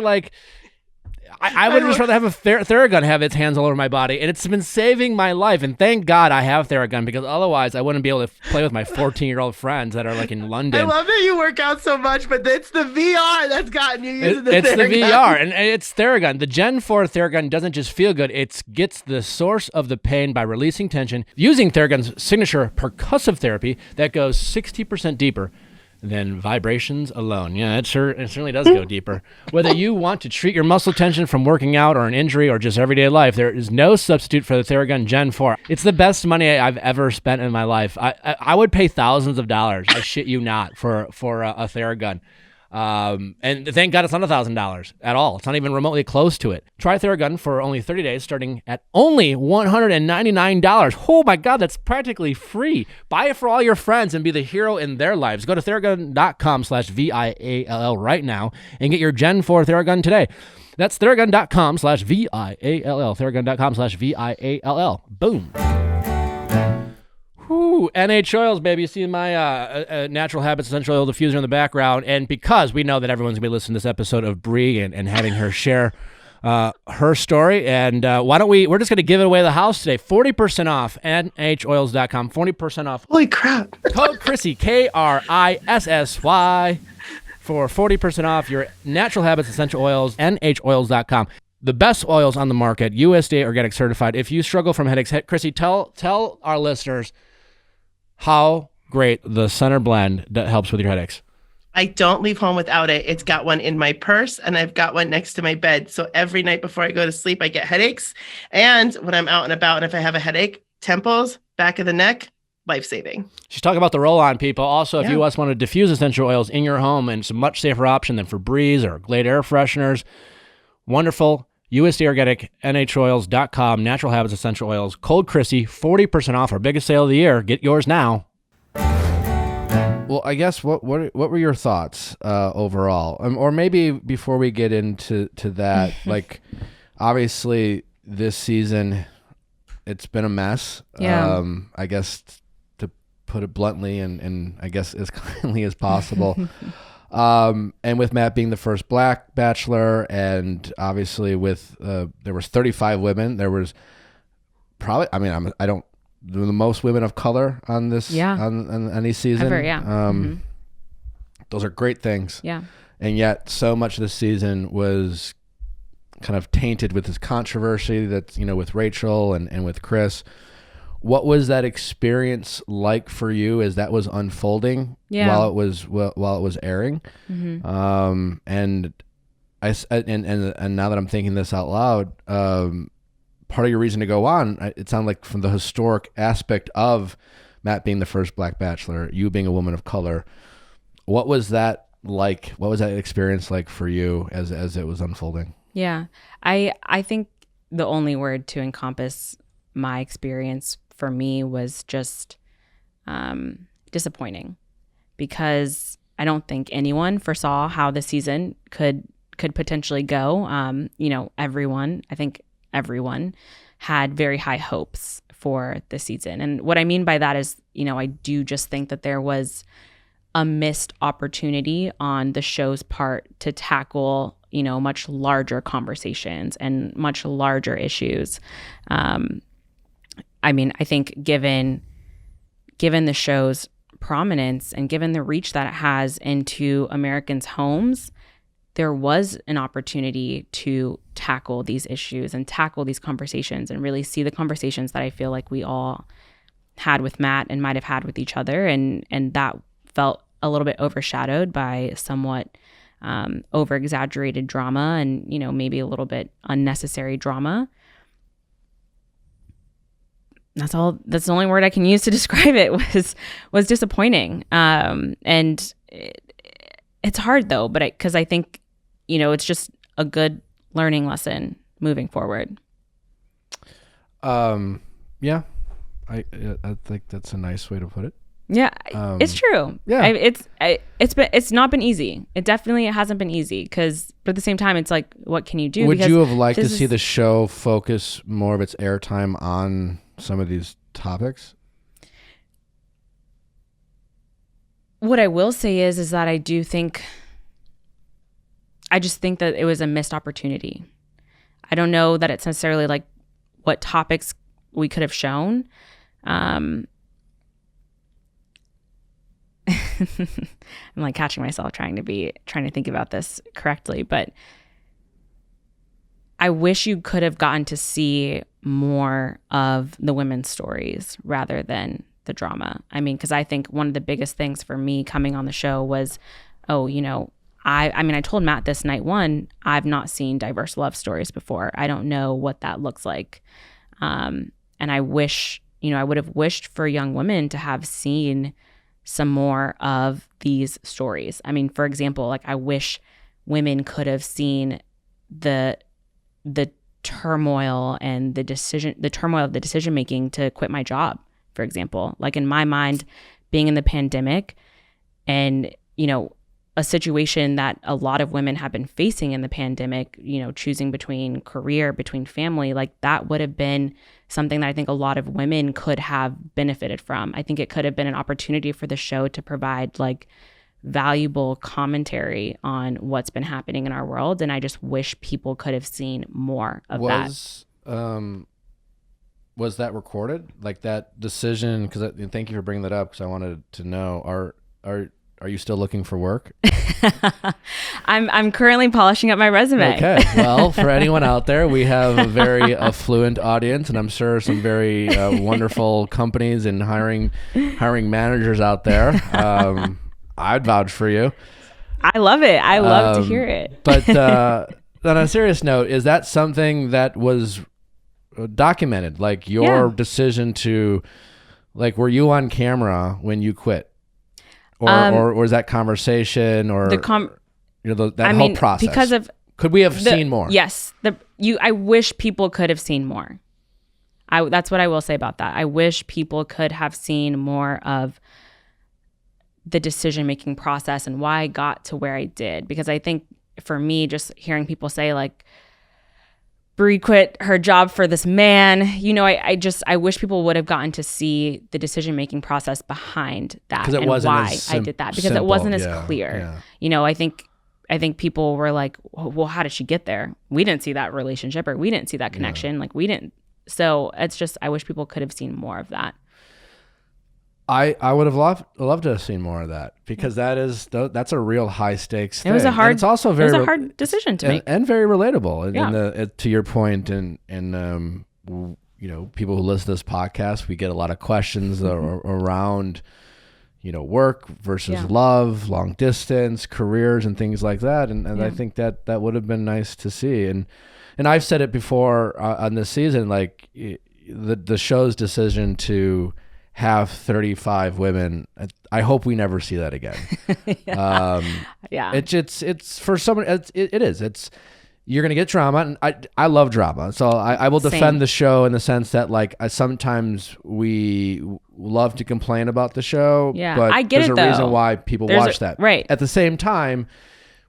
I would just rather have a Theragun have its hands all over my body, and it's been saving my life. And thank God I have Theragun, because otherwise I wouldn't be able to play with my 14-year-old friends that are in London. I love that you work out so much, but it's the VR that's gotten you using the Theragun. It's the VR, and it's Theragun. The Gen 4 Theragun doesn't just feel good; it gets the source of the pain by releasing tension using Theragun's signature percussive therapy that goes 60% deeper than vibrations alone. Yeah, it certainly does go deeper. Whether you want to treat your muscle tension from working out or an injury or just everyday life, there is no substitute for the Theragun Gen 4. It's the best money I've ever spent in my life. I would pay thousands of dollars, I shit you not, for a Theragun. And thank God it's not $1,000 at all. It's not even remotely close to it. Try Theragun for only 30 days, starting at only $199. Oh my God, that's practically free. Buy it for all your friends and be the hero in their lives. Go to Theragun.com/VIALL right now and get your Gen 4 Theragun today. That's Theragun.com/VIALL. Theragun.com/VIALL. Boom. Ooh, NH Oils, baby. You see my Natural Habits Essential Oil diffuser in the background. And because we know that everyone's going to be listening to this episode of Brie and having her share her story. And we're just going to give it away the house today. 40% off at NHOils.com. 40% off. Holy crap. Code Chrissy, KRISSY, for 40% off your Natural Habits Essential Oils, NHOils.com. The best oils on the market, USDA organic certified. If you struggle from headaches, Chrissy, tell our listeners how great the center blend that helps with your headaches. I don't leave home without it. It's got one in my purse, and I've got one next to my bed. So every night before I go to sleep, I get headaches. And when I'm out and about, and if I have a headache, temples, back of the neck, life-saving. She's talking about the roll-on, people. Also, if you just want to diffuse essential oils in your home, and it's a much safer option than for Breeze or Glade air fresheners, wonderful. USD Organic, NHOils.com, Natural Habits Essential Oils, Cold Chrissy, 40% off, our biggest sale of the year. Get yours now. Well, I guess what were your thoughts overall? Or maybe before we get into that, obviously this season, it's been a mess. Yeah. I guess to put it bluntly and I guess as kindly as possible. And with Matt being the first Black Bachelor, and obviously with there was 35 women. There was probably, I mean, I don't do the most women of color on this on any season. Ever, yeah. Those are great things. Yeah. And yet so much of the season was kind of tainted with this controversy that's, with Rachael and with Chris. What was that experience like for you as that was unfolding while it was airing? Mm-hmm. And now that I'm thinking this out loud, part of your reason to go on, it sounded like from the historic aspect of Matt being the first Black Bachelor, you being a woman of color, what was that like? What was that experience like for you as it was unfolding? Yeah, I think the only word to encompass my experience for me was just disappointing, because I don't think anyone foresaw how the season could potentially go. I think everyone had very high hopes for the season. And what I mean by that is, I do just think that there was a missed opportunity on the show's part to tackle, much larger conversations and much larger issues. I think given the show's prominence and given the reach that it has into Americans' homes, there was an opportunity to tackle these issues and tackle these conversations and really see the conversations that I feel like we all had with Matt and might have had with each other. And that felt a little bit overshadowed by somewhat over-exaggerated drama and, maybe a little bit unnecessary drama. That's the only word I can use to describe it was disappointing. And it's hard though, but because I think, it's just a good learning lesson moving forward. Yeah, I think that's a nice way to put it. Yeah, it's true. Yeah, it's not been easy. It definitely hasn't been easy but at the same time, it's like, what can you do? Would you have liked to see the show focus more of its airtime on some of these topics? What I will say is that I just think that it was a missed opportunity. I don't know that it's necessarily like what topics we could have shown. I'm like catching myself trying to think about this correctly, but I wish you could have gotten to see more of the women's stories rather than the drama. Because I think one of the biggest things for me coming on the show was, I told Matt this night one, I've not seen diverse love stories before. I don't know what that looks like. And I wish, I would have wished for young women to have seen some more of these stories. For example, I wish women could have seen the turmoil and the turmoil of the decision making to quit my job, for example. In my mind, being in the pandemic and, a situation that a lot of women have been facing in the pandemic, choosing between career, between family, that would have been something that I think a lot of women could have benefited from. I think it could have been an opportunity for the show to provide valuable commentary on what's been happening in our world. And I just wish people could have seen more of that. Was that recorded? That decision? Because thank you for bringing that up, because I wanted to know, are you still looking for work? I'm currently polishing up my resume. Okay. Well, for anyone out there, we have a very affluent audience, and I'm sure some very wonderful companies and hiring managers out there. I'd vouch for you. I love it. I love to hear it. But on a serious note, is that something that was documented? Your decision to, were you on camera when you quit? Or was that conversation or that whole process? Because of could we have seen more? Yes, I wish people could have seen more. That's what I will say about that. I wish people could have seen more of the decision-making process and why I got to where I did. Because I think for me, just hearing people say Brie quit her job for this man. You know, I wish people would have gotten to see the decision-making process behind that and why I did that, because it wasn't as clear. Yeah. You know, I think people were like, well, how did she get there? We didn't see that relationship, or we didn't see that connection. Yeah. Like we didn't. So it's just, I wish people could have seen more of that. I would have loved to have seen more of that, because that's a real high stakes thing. It was a hard, it's also it was a hard decision to make, and very relatable. To your point, and you know, people who listen to this podcast, we get a lot of questions around, you know, work versus love, long distance, careers, and things like that. And I think that would have been nice to see. And I've said it before on this season, like the show's decision to have 35 women, I hope we never see that again. It's for someone, it is. It's, you're going to get drama, and I love drama. So I will defend the show in the sense that, like, sometimes we love to complain about the show, but I get there's a reason why people watch that. Right. At the same time,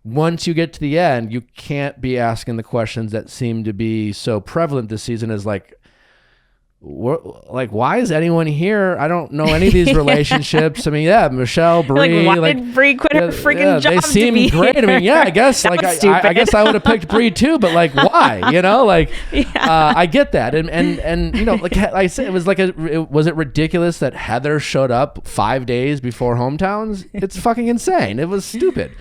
once you get to the end, you can't be asking the questions that seem to be so prevalent this season, as like, why is anyone here? I don't know any of these relationships. I mean, Michelle, Brie. Like, why did Brie quit her freaking job? They seem great. I mean, I guess like I guess I would have picked Brie too, but like, why? You know, like I get that, and you know, like I said, it was like was it ridiculous that Heather showed up 5 days before hometowns? It's fucking insane. It was stupid.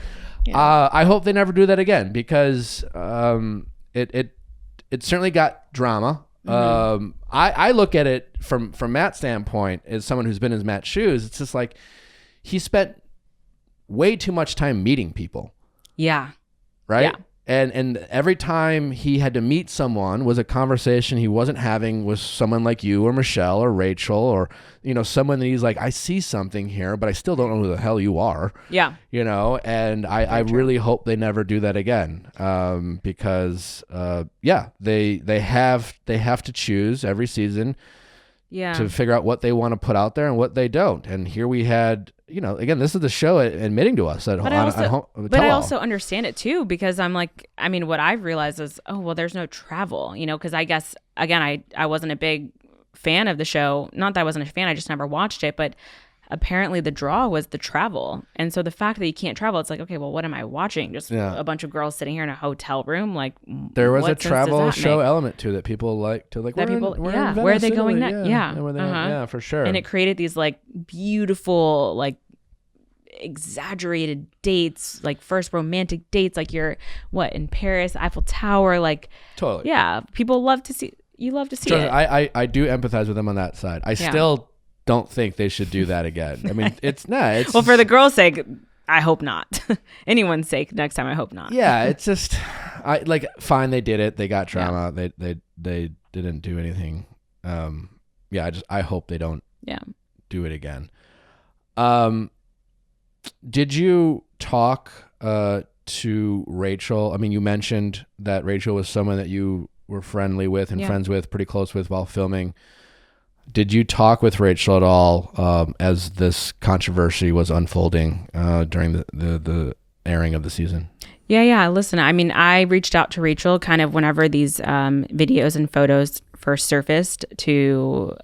I hope they never do that again, because it certainly got drama. Mm-hmm. I look at it from Matt's standpoint, as someone who's been in Matt's shoes. It's just like, he spent way too much time meeting people. Yeah. Right? Yeah. And every time he had to meet someone was a conversation he wasn't having with someone like you or Michelle or Rachael, or, you know, someone that he's like, I see something here, but I still don't know who the hell you are. Yeah. You know, and I really hope they never do that again. Because they have to choose every season to figure out what they want to put out there and what they don't. And here we had, you know, again, this is the show admitting to us that I also understand it too, because I'm like, I mean, what I've realized is, oh, well, there's no travel, you know, because I guess, again, I wasn't a big fan of the show. Not that I wasn't a fan, I just never watched it, but apparently the draw was the travel. And so the fact that you can't travel, it's like, okay, well, what am I watching? Just a bunch of girls sitting here in a hotel room? Like, there was a travel show element to that people like to, like, that where are they going next? Yeah, for sure. And it created these like beautiful, like exaggerated dates, like first romantic dates, like you're in Paris, Eiffel Tower, like totally. Yeah, people love to see. You love to see it. I do empathize with them on that side. I still don't think they should do that again. I mean, it's well, for the girls' sake, I hope not. Anyone's sake, next time, I hope not. Yeah, it's just, fine, they did it. They got drama. Yeah. They didn't do anything. I hope they don't do it again. Did you talk to Rachael? I mean, you mentioned that Rachael was someone that you were friendly with and friends with, pretty close with while filming. Did you talk with Rachael at all as this controversy was unfolding during the airing of the season? Yeah. Listen, I mean, I reached out to Rachael kind of whenever these videos and photos first surfaced to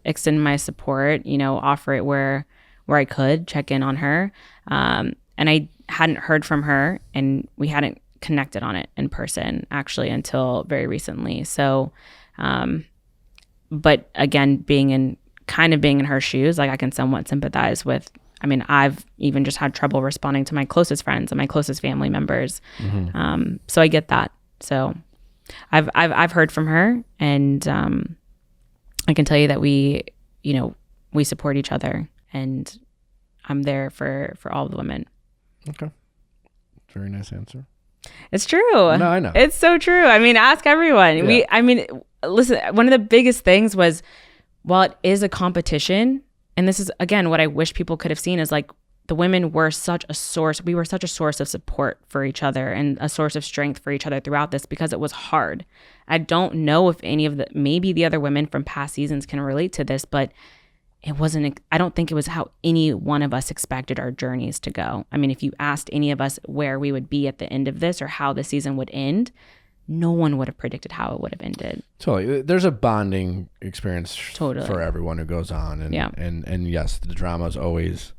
extend my support, you know, offer it where I could, check in on her. And I hadn't heard from her, and we hadn't connected on it in person actually until very recently. So, but again, being in her shoes, like I can somewhat sympathize with. I mean, I've even just had trouble responding to my closest friends and my closest family members. Mm-hmm. So I get that. So I've heard from her, and I can tell you that we support each other, and I'm there for all the women. Okay. Very nice answer. It's true. No, I know. It's so true. I mean, ask everyone. Yeah. Listen, one of the biggest things was, while it is a competition, and this is, again, what I wish people could have seen, is like the women were such a source. We were such a source of support for each other and a source of strength for each other throughout this, because it was hard. I don't know if maybe the other women from past seasons can relate to this, but I don't think it was how any one of us expected our journeys to go. I mean, if you asked any of us where we would be at the end of this or how the season would end, no one would have predicted how it would have ended. Totally. There's a bonding experience Totally. for everyone who goes on. And, Yeah. and yes, the drama is always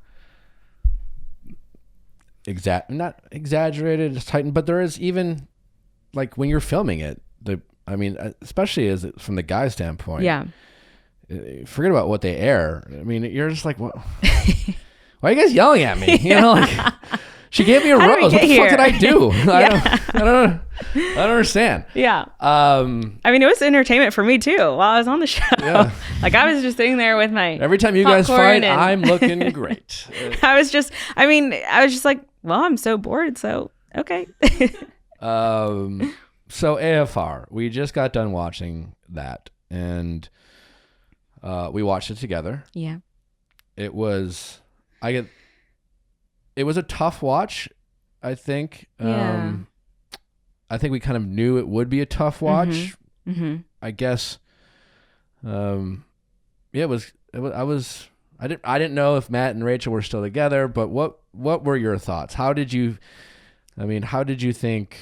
not exaggerated, it's heightened, but there is even like when you're filming it, especially as from the guy's standpoint. Yeah. Forget about what they air. I mean, you're just like, what? Why are you guys yelling at me? You know, like she gave me a rose. What the fuck did I do? I don't understand. Yeah. I mean, it was entertainment for me too while I was on the show. Yeah. Like I was just sitting there with my every time you guys fight, I'm looking great. I was just like, well, I'm so bored, so okay. So AFR, we just got done watching that, and we watched it together. Yeah. It was a tough watch, I think. Yeah. I think we kind of knew it would be a tough watch. Mm-hmm. I guess. Yeah, I didn't know if Matt and Rachael were still together, but what were your thoughts? How did you think?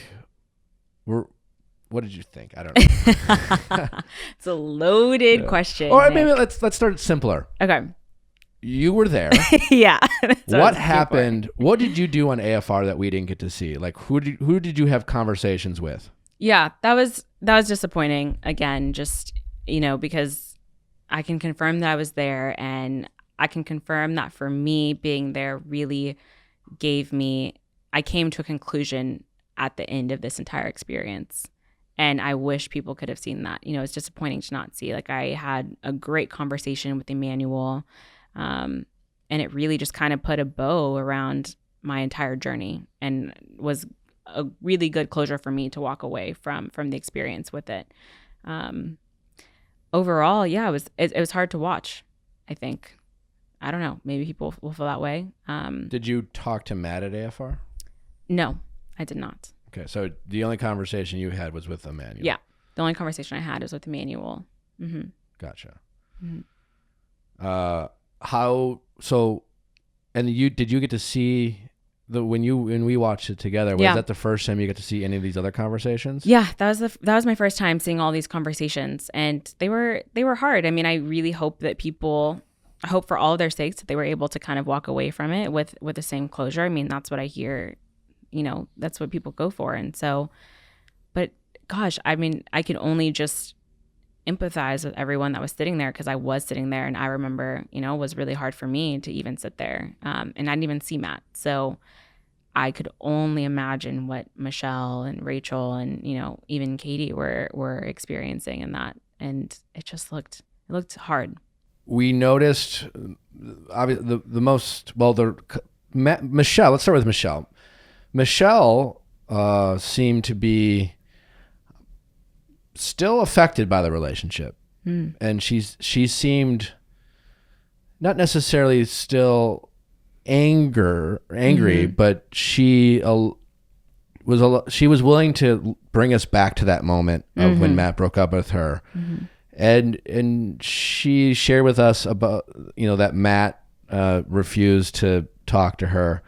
What did you think? I don't know. It's a loaded question. Or Nick. maybe let's start simpler. Okay. You were there. Yeah. What happened? What did you do on AFR that we didn't get to see? Like who did you have conversations with? Yeah, that was disappointing. Again, just, because I can confirm that I was there, and I can confirm that for me being there really I came to a conclusion at the end of this entire experience. And I wish people could have seen that. It's disappointing to not see. Like I had a great conversation with Emmanuel. And it really just kind of put a bow around my entire journey and was a really good closure for me to walk away from the experience with it. Overall, yeah, it was hard to watch, I think. I don't know. Maybe people will feel that way. Did you talk to Matt at AFR? No, I did not. Okay, so the only conversation you had was with Emmanuel. Yeah, the only conversation I had was with Emmanuel. Mm-hmm. Gotcha. Mm-hmm. Did you get to see when we watched it together? Was that the first time you got to see any of these other conversations? Yeah, that was my first time seeing all these conversations, and they were hard. I mean, I really hope that I hope for all of their sakes that they were able to kind of walk away from it with the same closure. I mean, that's what I hear. That's what people go for, and so. But gosh, I mean, I could only just empathize with everyone that was sitting there because I was sitting there, and I remember, it was really hard for me to even sit there, and I didn't even see Matt, so I could only imagine what Michelle and Rachael and even Katie were experiencing in that, and it looked hard. We noticed, obviously, Michelle. Let's start with Michelle. Michelle seemed to be still affected by the relationship, and she seemed not necessarily still angry, but she was willing to bring us back to that moment of when Matt broke up with her, and she shared with us about that Matt refused to talk to her.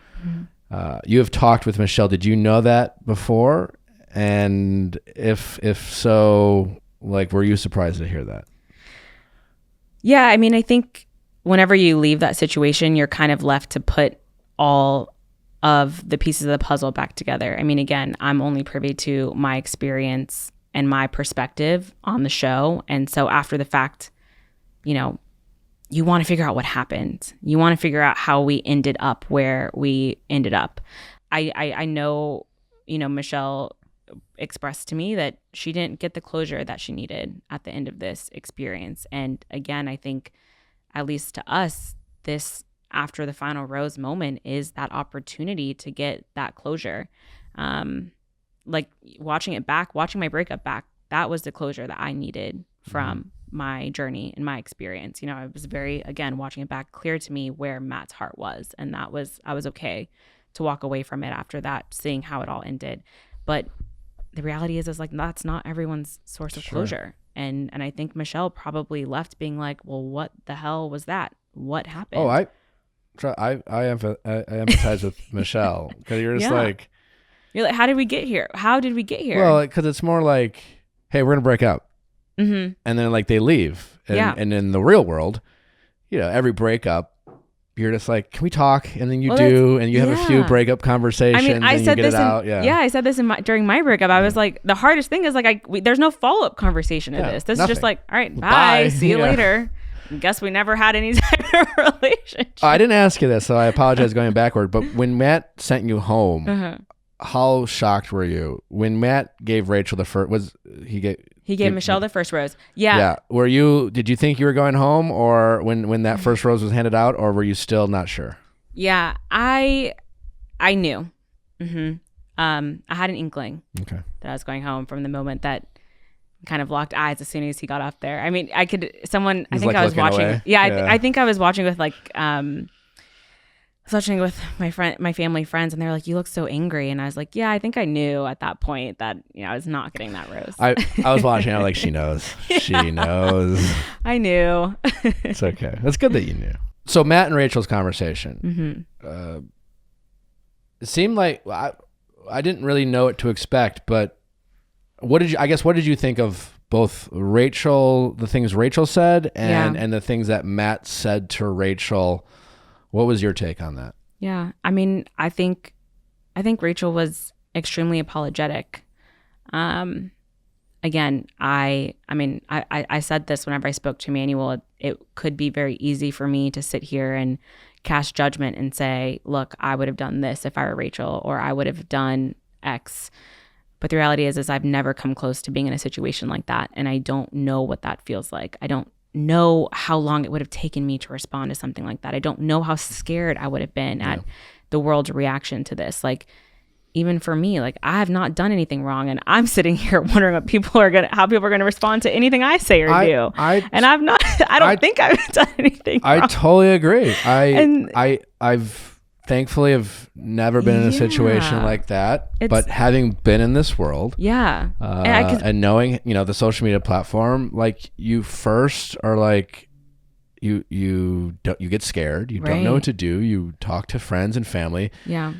You have talked with Michelle. Did you know that before? And if so, like, were you surprised to hear that? Yeah, I mean, I think whenever you leave that situation, you're kind of left to put all of the pieces of the puzzle back together. I mean, again, I'm only privy to my experience and my perspective on the show. And so after the fact, you want to figure out what happened. You want to figure out how we ended up where we ended up. I know, Michelle expressed to me that she didn't get the closure that she needed at the end of this experience. And again, I think, at least to us, this after the final rose moment is that opportunity to get that closure. Like watching my breakup back, that was the closure that I needed from my journey and my experience. It was very, again, watching it back, clear to me where Matt's heart was. And I was okay to walk away from it after that, seeing how it all ended. But the reality is like, that's not everyone's source of closure. And I think Michelle probably left being like, well, what the hell was that? What happened? Oh, I empathize with Michelle, because you're just like, You're like, how did we get here? How did we get here? Well, because it's more like, hey, we're gonna break up, mm-hmm. and then like they leave, and, Yeah. and in the real world, every breakup, you're just like, can we talk? And then you and you have a few breakup conversations. I mean, I and said you get this it out. I said this during my breakup. I was like, the hardest thing is like, there's no follow-up conversation to this. This is just like, all right, bye. See you later. Guess we never had any type of relationship. I didn't ask you this, so I apologize going backward. But when Matt sent you home, how shocked were you when Matt gave Rachael the first? He gave Michelle the first rose. Yeah. Yeah. Did you think you were going home, or when that first rose was handed out, or were you still not sure? Yeah, I knew. Mm-hmm. I had an inkling that I was going home from the moment that kind of locked eyes as soon as he got off there. I mean, I think I was watching. Away. Yeah, I think I was watching with my family friends, and they're like, "You look so angry," and I was like, "Yeah, I think I knew at that point that I was not getting that rose." I was watching. I was like, she knows. Yeah. She knows. I knew. It's okay. That's good that you knew. So Matt and Rachel's conversation. It seemed like I didn't really know what to expect, but what did you think of both Rachael, the things Rachael said, and the things that Matt said to Rachael? What was your take on that? Yeah, I mean, I think Rachael was extremely apologetic. Again, I said this whenever I spoke to Emmanuel. It could be very easy for me to sit here and cast judgment and say, look, I would have done this if I were Rachael, or I would have done X. But the reality is I've never come close to being in a situation like that, and I don't know what that feels like. I don't know how long it would have taken me to respond to something like that. I don't know how scared I would have been at the world's reaction to this. Like, even for me, like, I have not done anything wrong, and I'm sitting here wondering how people are gonna respond to anything I say or do. And I've not. I don't think I've done anything wrong. I totally agree. I've thankfully have never been in a situation like that. But having been in this world, and knowing the social media platform, like, you first are like, you get scared. You don't know what to do. You talk to friends and family. Yeah.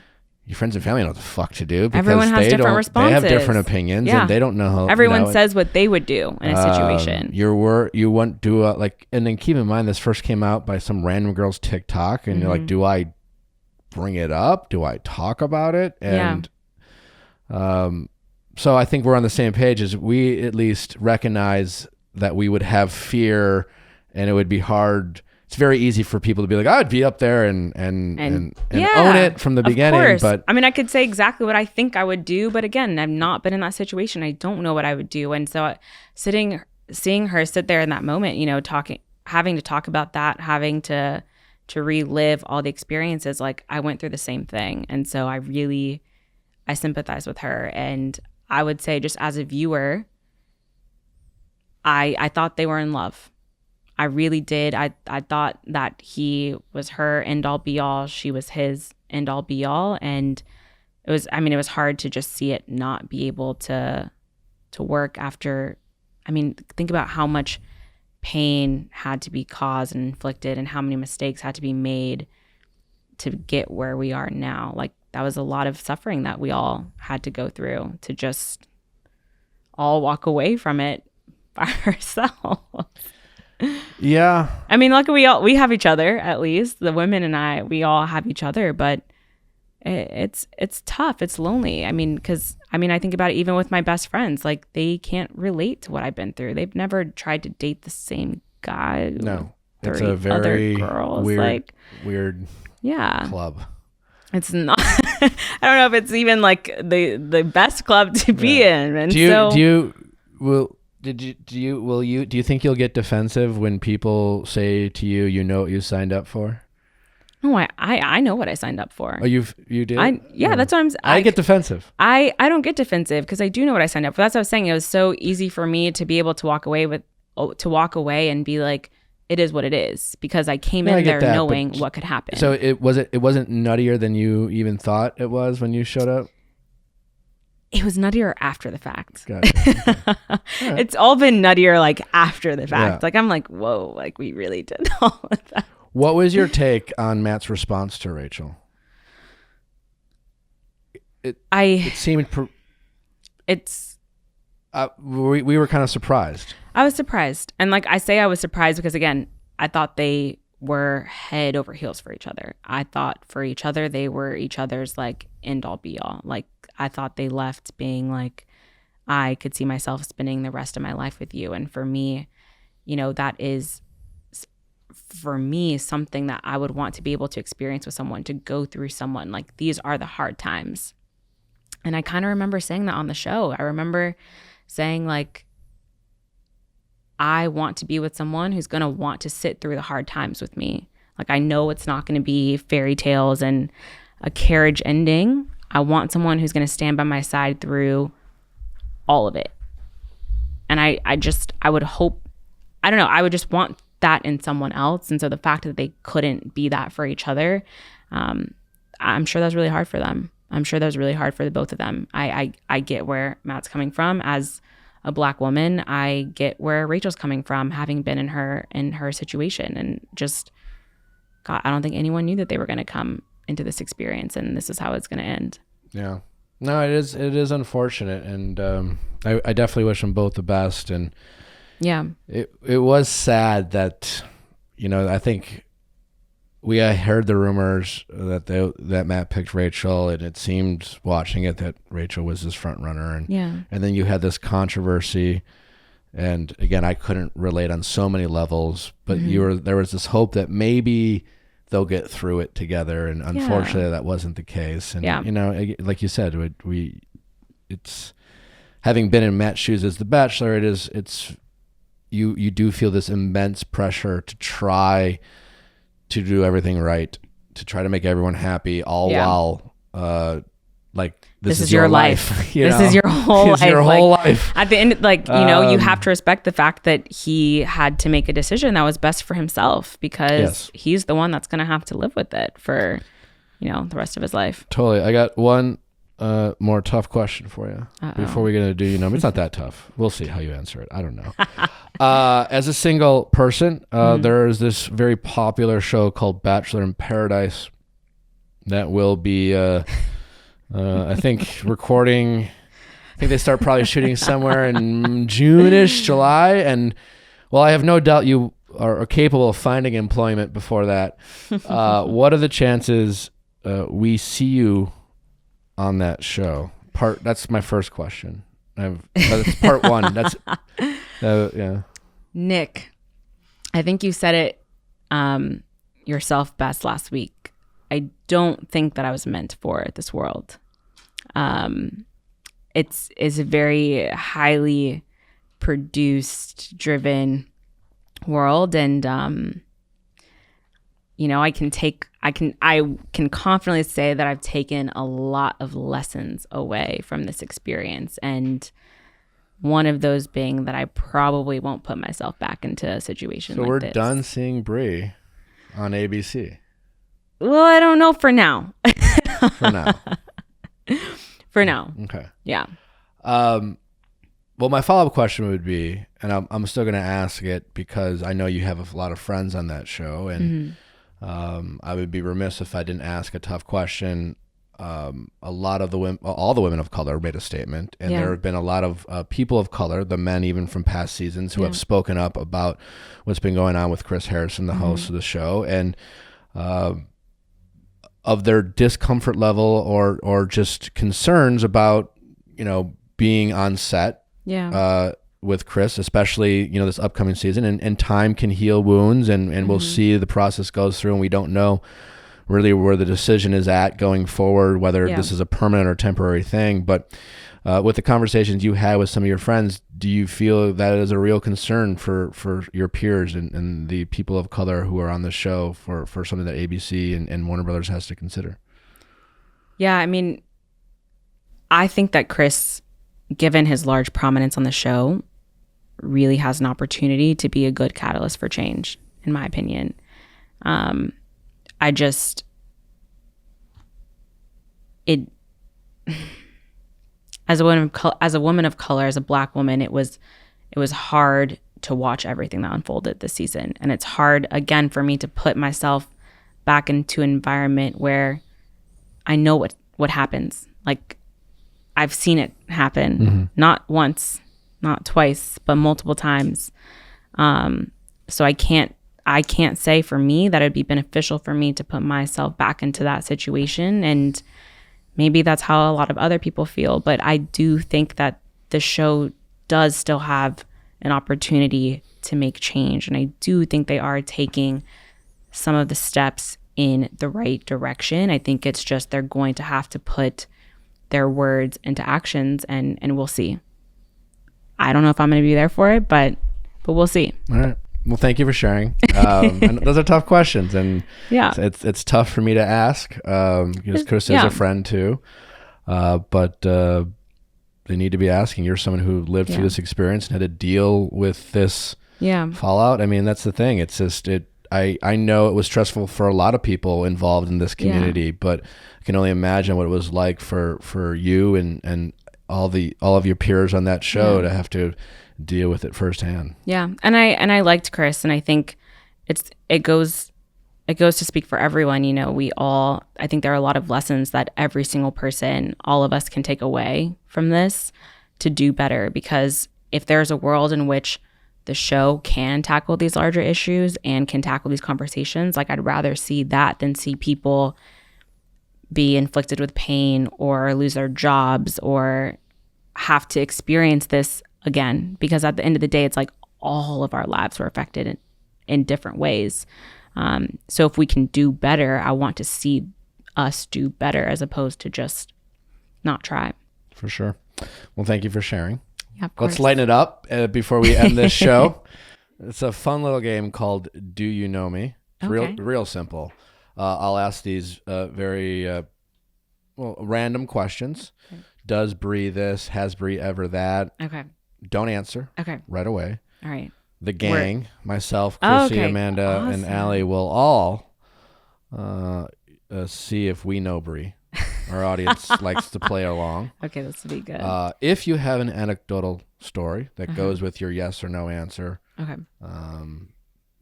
Your friends and family don't know what the fuck to do, because everyone has different responses. They have different opinions, and they don't know how. Everyone says what they would do in a situation. You won't do and then keep in mind, this first came out by some random girl's TikTok, and you're like, do I bring it up? Do I talk about it? And so I think we're on the same page, as we at least recognize that we would have fear, and it would be hard. It's very easy for people to be like, I'd be up there and own it from the beginning. Course. But I mean, I could say exactly what I think I would do, but again, I've not been in that situation. I don't know what I would do. And so seeing her sit there in that moment, having to talk about that, having to relive all the experiences, like, I went through the same thing. And so I sympathize with her. And I would say, just as a viewer, I thought they were in love. I really did. I thought that he was her end all be all. She was his end all be all. And it was hard to just see it not be able to work after. I mean, think about how much pain had to be caused and inflicted, and how many mistakes had to be made to get where we are now. Like, that was a lot of suffering that we all had to go through to just all walk away from it by ourselves. Yeah. I mean, luckily we have each other, at least. The women and we all have each other, but it's tough. It's lonely. I mean, because I think about it even with my best friends. Like, they can't relate to what I've been through. They've never tried to date the same guy. No. It's a very girls. weird club. It's not. I don't know if it's even like the best club to be in. And do you think you'll get defensive when people say to you, what you signed up for? No, I know what I signed up for. Oh, you did? That's what I'm. I get defensive. I don't get defensive because I do know what I signed up for. That's what I was saying. It was so easy for me to be able to walk away and be like, it is what it is, because I came in there knowing what could happen. So it wasn't nuttier than you even thought it was when you showed up? It was nuttier after the fact. Gotcha. Okay. Right. It's all been nuttier like after the fact. Yeah. Like, I'm like, whoa, like, we really did all of that. What was your take on Matt's response to Rachael? it seemed we were kind of surprised. I was surprised. And like I say, I was surprised because, again, I thought they were head over heels for each other. I thought for each other, they were each other's like end all be all. Like I thought they left being like, I could see myself spending the rest of my life with you. And for me, you know, that is for me something that I would want to be able to experience with someone, to go through someone. Like these are the hard times. And I kind of remember saying that on the show. I remember saying like, I want to be with someone who's going to want to sit through the hard times with me. Like I know it's not going to be fairy tales and a carriage ending. I want someone who's going to stand by my side through all of it. And I would hope, I don't know, I would just want that in someone else. And so the fact that they couldn't be that for each other, I'm sure that was really hard for them. I'm sure that was really hard for the both of them. I get where Matt's coming from. As a Black woman, I get where Rachel's coming from, having been in her situation. And just, God, I don't think anyone knew that they were going to come into this experience and this is how it's going to end. Yeah. No, it is unfortunate. And I definitely wish them both the best. And yeah, it was sad that, you know, I think we heard the rumors that Matt picked Rachael, and it seemed watching it that Rachael was his front runner, and then you had this controversy, and again I couldn't relate on so many levels, but there was this hope that maybe they'll get through it together, and unfortunately that wasn't the case. And you know, like you said, it's having been in Matt's shoes as the Bachelor, it's you do feel this immense pressure to try to do everything right, to try to make everyone happy, all while like this is your life. This is your whole life. Your whole life. At the end, like, you know, you have to respect the fact that he had to make a decision that was best for himself, because he's the one that's going to have to live with it for, you know, the rest of his life. Totally. I got one more tough question for you before we get into do you know me. It's not that tough. We'll see how you answer it. I don't know. As a single person, there is this very popular show called Bachelor in Paradise that will be, I think, recording. I think they start probably shooting somewhere in June-ish, July. And well, I have no doubt you are capable of finding employment before that. What are the chances we see you on that show? That's my first question. That's part one. That's yeah. Nick, I think you said it yourself best last week. I don't think that I was meant for this world. It's a very highly produced, driven world, and you know, I can confidently say that I've taken a lot of lessons away from this experience, and one of those being that I probably won't put myself back into a situation like this. So we're done seeing Brie on ABC. Well, I don't know for now. For now. For now. Okay. Yeah. Well, my follow-up question would be, and I'm still going to ask it because I know you have a lot of friends on that show, and I would be remiss if I didn't ask a tough question. A lot of the women, all the women of color made a statement, and there have been a lot of people of color, the men even from past seasons, who have spoken up about what's been going on with Chris Harrison, the host of the show, and of their discomfort level or just concerns about, you know, being on set with Chris, especially, you know, this upcoming season, and time can heal wounds, and we'll see the process goes through, and we don't know really where the decision is at going forward, whether this is a permanent or temporary thing. But with the conversations you had with some of your friends, do you feel that is a real concern for your peers and the people of color who are on the show for something that ABC and Warner Brothers has to consider? Yeah, I mean, I think that Chris, given his large prominence on the show, really has an opportunity to be a good catalyst for change, in my opinion. As a woman of color, as a Black woman, it was hard to watch everything that unfolded this season, and it's hard again for me to put myself back into an environment where I know what happens. Like, I've seen it happen, not once, not twice, but multiple times. So I can't say for me that it'd be beneficial for me to put myself back into that situation. And maybe that's how a lot of other people feel. But I do think that the show does still have an opportunity to make change. And I do think they are taking some of the steps in the right direction. I think it's just they're going to have to put their words into actions, and we'll see. I don't know if I'm going to be there for it, but we'll see. All right. Well, thank you for sharing. And those are tough questions, and yeah, it's tough for me to ask because Chris is a friend too. But they need to be asking. You're someone who lived through this experience and had to deal with this fallout. I mean, that's the thing. It's just I know it was stressful for a lot of people involved in this community, but I can only imagine what it was like for you and all of your peers on that show to have to deal with it firsthand. Yeah. And I liked Chris, and I think it goes to speak for everyone. You know, I think there are a lot of lessons that every single person, all of us can take away from this to do better, because if there's a world in which the show can tackle these larger issues and can tackle these conversations, like, I'd rather see that than see people be inflicted with pain or lose their jobs or have to experience this again, because at the end of the day, it's like all of our lives were affected in different ways. So if we can do better, I want to see us do better as opposed to just not try. For sure. Well, thank you for sharing. Yeah, of course. Let's lighten it up before we end this show. It's a fun little game called Do You Know Me? It's real simple. I'll ask these very random questions. Okay. Does Brie this? Has Brie ever that? Okay. Don't answer. Okay. Right away. All right. The gang, myself, Chrissy, Amanda, and Allie will all see if we know Brie. Our audience likes to play along. Okay, this will be good. If you have an anecdotal story that goes with your yes or no answer, feel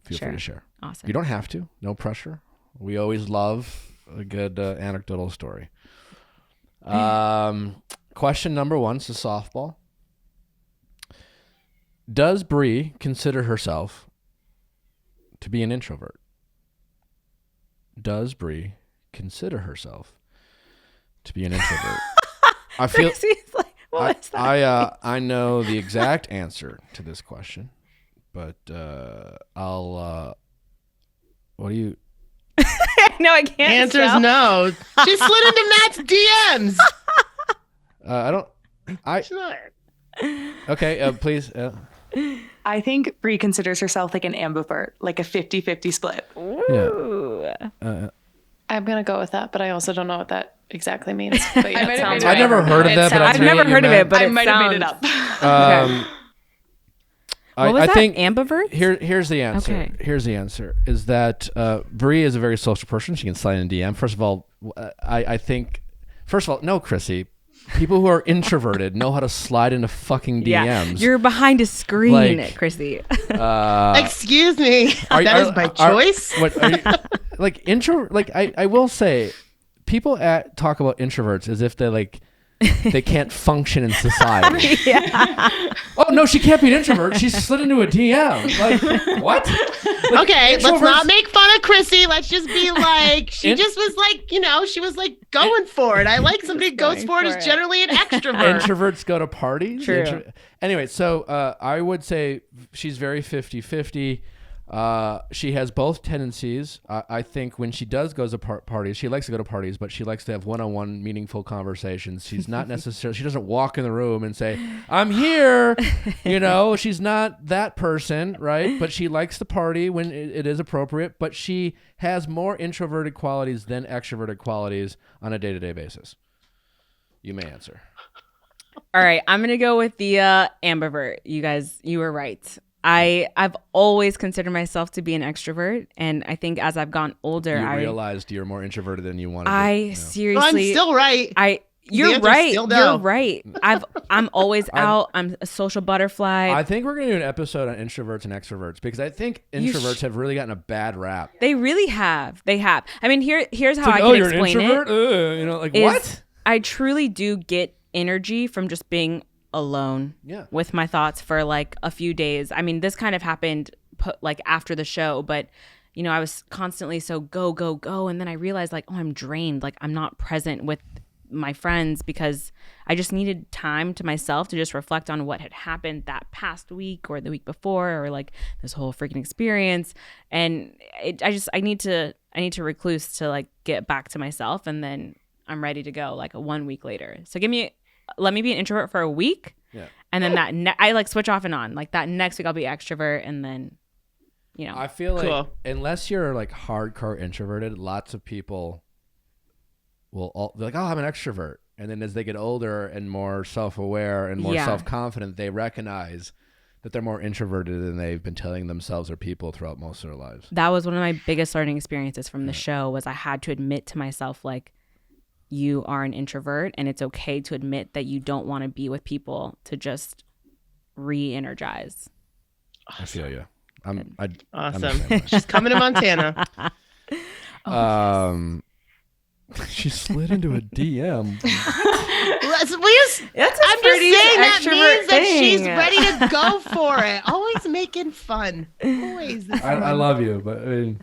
free to share. Awesome. You don't have to. No pressure. We always love a good anecdotal story. Question number 1 is a softball. Does Brie consider herself to be an introvert? Does Brie consider herself to be an introvert? I feel like, what is that? I know the exact answer to this question, but I'll what do you? No, I can't. Answer's no. She slid into Matt's DMs. I don't. Okay, please. I think Brie considers herself like an ambivert, like a 50-50 split. Ooh. Yeah. I'm going to go with that, but I also don't know what that exactly means. But yeah, it sounds I've right. never heard of that, but I've never heard of it, but I it might have made it sounds- up. What was I that? think Ambivert? Here's the answer. Okay. Here's the answer: is that Brie is a very social person. She can slide in DM. First of all, I think. First of all, no, Chrissy. People who are introverted know how to slide into fucking DMs. Yeah, you're behind a screen, Chrissy. Excuse me. That is by choice. I will say, people talk about introverts as if they can't function in society. Oh no, she can't be an introvert. She slid into a DM. Like what? Okay, let's not make fun of Chrissy. Let's just be like, she just was like, she was like going for it. I like somebody who goes for it is generally an extrovert. Introverts go to parties. True. Anyway, so I would say she's very 50-50. She has both tendencies. I think when she does go to parties, she likes to go to parties, but she likes to have one-on-one meaningful conversations. She's not necessarily, she doesn't walk in the room and say, I'm here. She's not that person, right? But she likes to party when it is appropriate, but she has more introverted qualities than extroverted qualities on a day-to-day basis. You may answer. All right, I'm going to go with the ambivert. You guys, you were right. I've always considered myself to be an extrovert, and I think as I've gotten older, I realized you're more introverted than you wanted. Seriously, well, I'm still right. You're right. You're right. I'm always out. I'm a social butterfly. I think we're gonna do an episode on introverts and extroverts because I think introverts have really gotten a bad rap. They really have. They have. I mean, here's how I you're can explain an introvert? it. What? I truly do get energy from just being alone with my thoughts for like a few days. I mean, this kind of happened like after the show, but you know, I was constantly so go, go, go. And then I realized like, oh, I'm drained. Like I'm not present with my friends because I just needed time to myself to just reflect on what had happened that past week or the week before, or like this whole freaking experience. And I need to recluse to like get back to myself, and then I'm ready to go like 1 week later. So let me be an introvert for a week. Yeah. And then I like switch off and on. Like that next week I'll be extrovert, and then, you know. I feel like unless you're like hardcore introverted, lots of people will be like, oh, I'm an extrovert. And then as they get older and more self-aware and more self-confident, they recognize that they're more introverted than they've been telling themselves or people throughout most of their lives. That was one of my biggest learning experiences from the show, was I had to admit to myself, like, you are an introvert, and it's okay to admit that you don't want to be with people to just re-energize. Awesome. I feel you. Awesome. She's coming to Montana. She slid into a DM. I'm just saying that means that she's ready to go for it. Always making fun. Always. I love you, but I mean,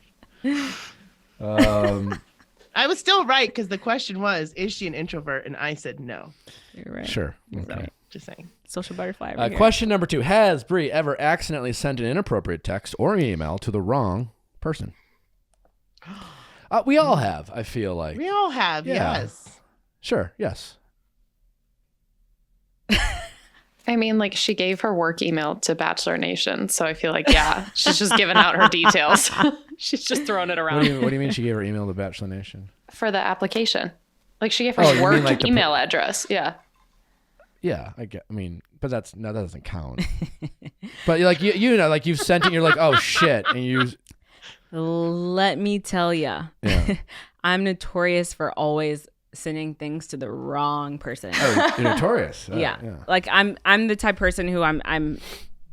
I was still right, because the question was, is she an introvert? And I said no. You're right. Sure. Okay. So, just saying. Social butterfly. Question number 2. Has Brie ever accidentally sent an inappropriate text or email to the wrong person? We all have, I feel like. We all have, yes. Sure, yes. I mean, like, she gave her work email to Bachelor Nation, so I feel like, she's just giving out her details. She's just throwing it around. What do you mean she gave her email to Bachelor Nation? For the application. Like, she gave her work like email address. Yeah. Yeah, but that doesn't count. But like you know, like you've sent it, you're like, oh shit, and you. Let me tell you, I'm notorious for always sending things to the wrong person. Oh, you're notorious. Yeah. Like I'm the type of person who I'm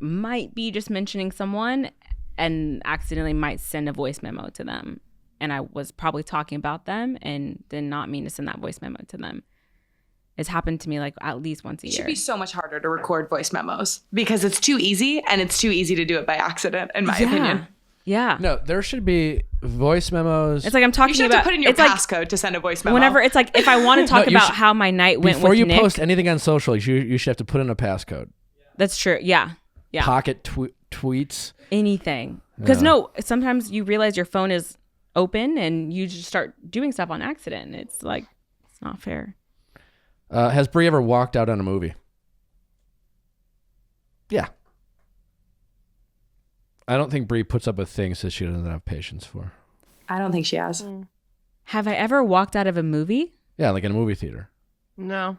might be just mentioning someone and accidentally might send a voice memo to them, and I was probably talking about them and did not mean to send that voice memo to them. It's happened to me like at least once a year. It should be so much harder to record voice memos because it's too easy, and it's too easy to do it by accident, in my opinion. Yeah. No, there should be voice memos. It's like I'm talking about. You should have to put in your passcode to send a voice memo. Whenever it's like, if I want to talk about how my night went with Nick. Before you post anything on social, you should have to put in a passcode. That's true. Yeah. Yeah. Pocket tweets. Anything. Because sometimes you realize your phone is open and you just start doing stuff on accident. It's like, it's not fair. Has Brie ever walked out on a movie? Yeah. I don't think Brie puts up with things that she doesn't have patience for. I don't think she has. Have I ever walked out of a movie? Yeah, like in a movie theater. No.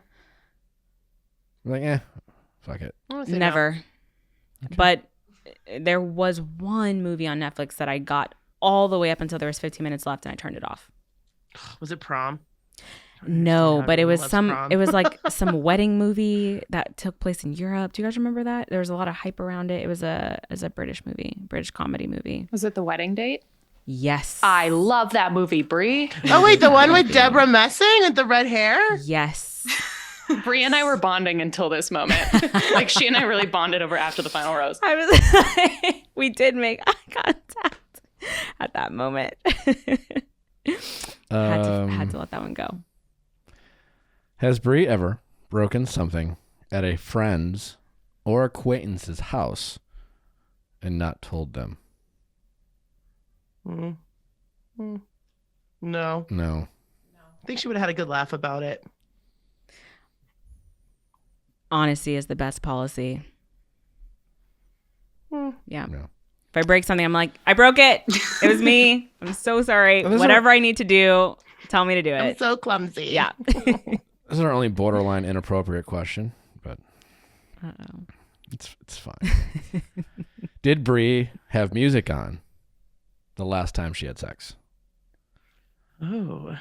I'm like, fuck it. Never. No. Okay. But there was one movie on Netflix that I got all the way up until there was 15 minutes left, and I turned it off. Was it Prom? No, but it was it was like some wedding movie that took place in Europe. Do you guys remember that? There was a lot of hype around it. It was a British comedy movie. Was it The Wedding Date? Yes. I love that movie, Brie. Oh wait, the one with Deborah Messing with the red hair? Yes. Brie and I were bonding until this moment. Like, she and I really bonded over after the final rose. We did make eye contact at that moment. Had to let that one go. Has Brie ever broken something at a friend's or acquaintance's house and not told them? No. I think she would have had a good laugh about it. Honesty is the best policy. Yeah. No. If I break something, I'm like, I broke it. It was me. I'm so sorry. Whatever I need to do, tell me to do it. I'm so clumsy. Yeah. This is our only borderline inappropriate question, but it's fine. Did Brie have music on the last time she had sex? Oh.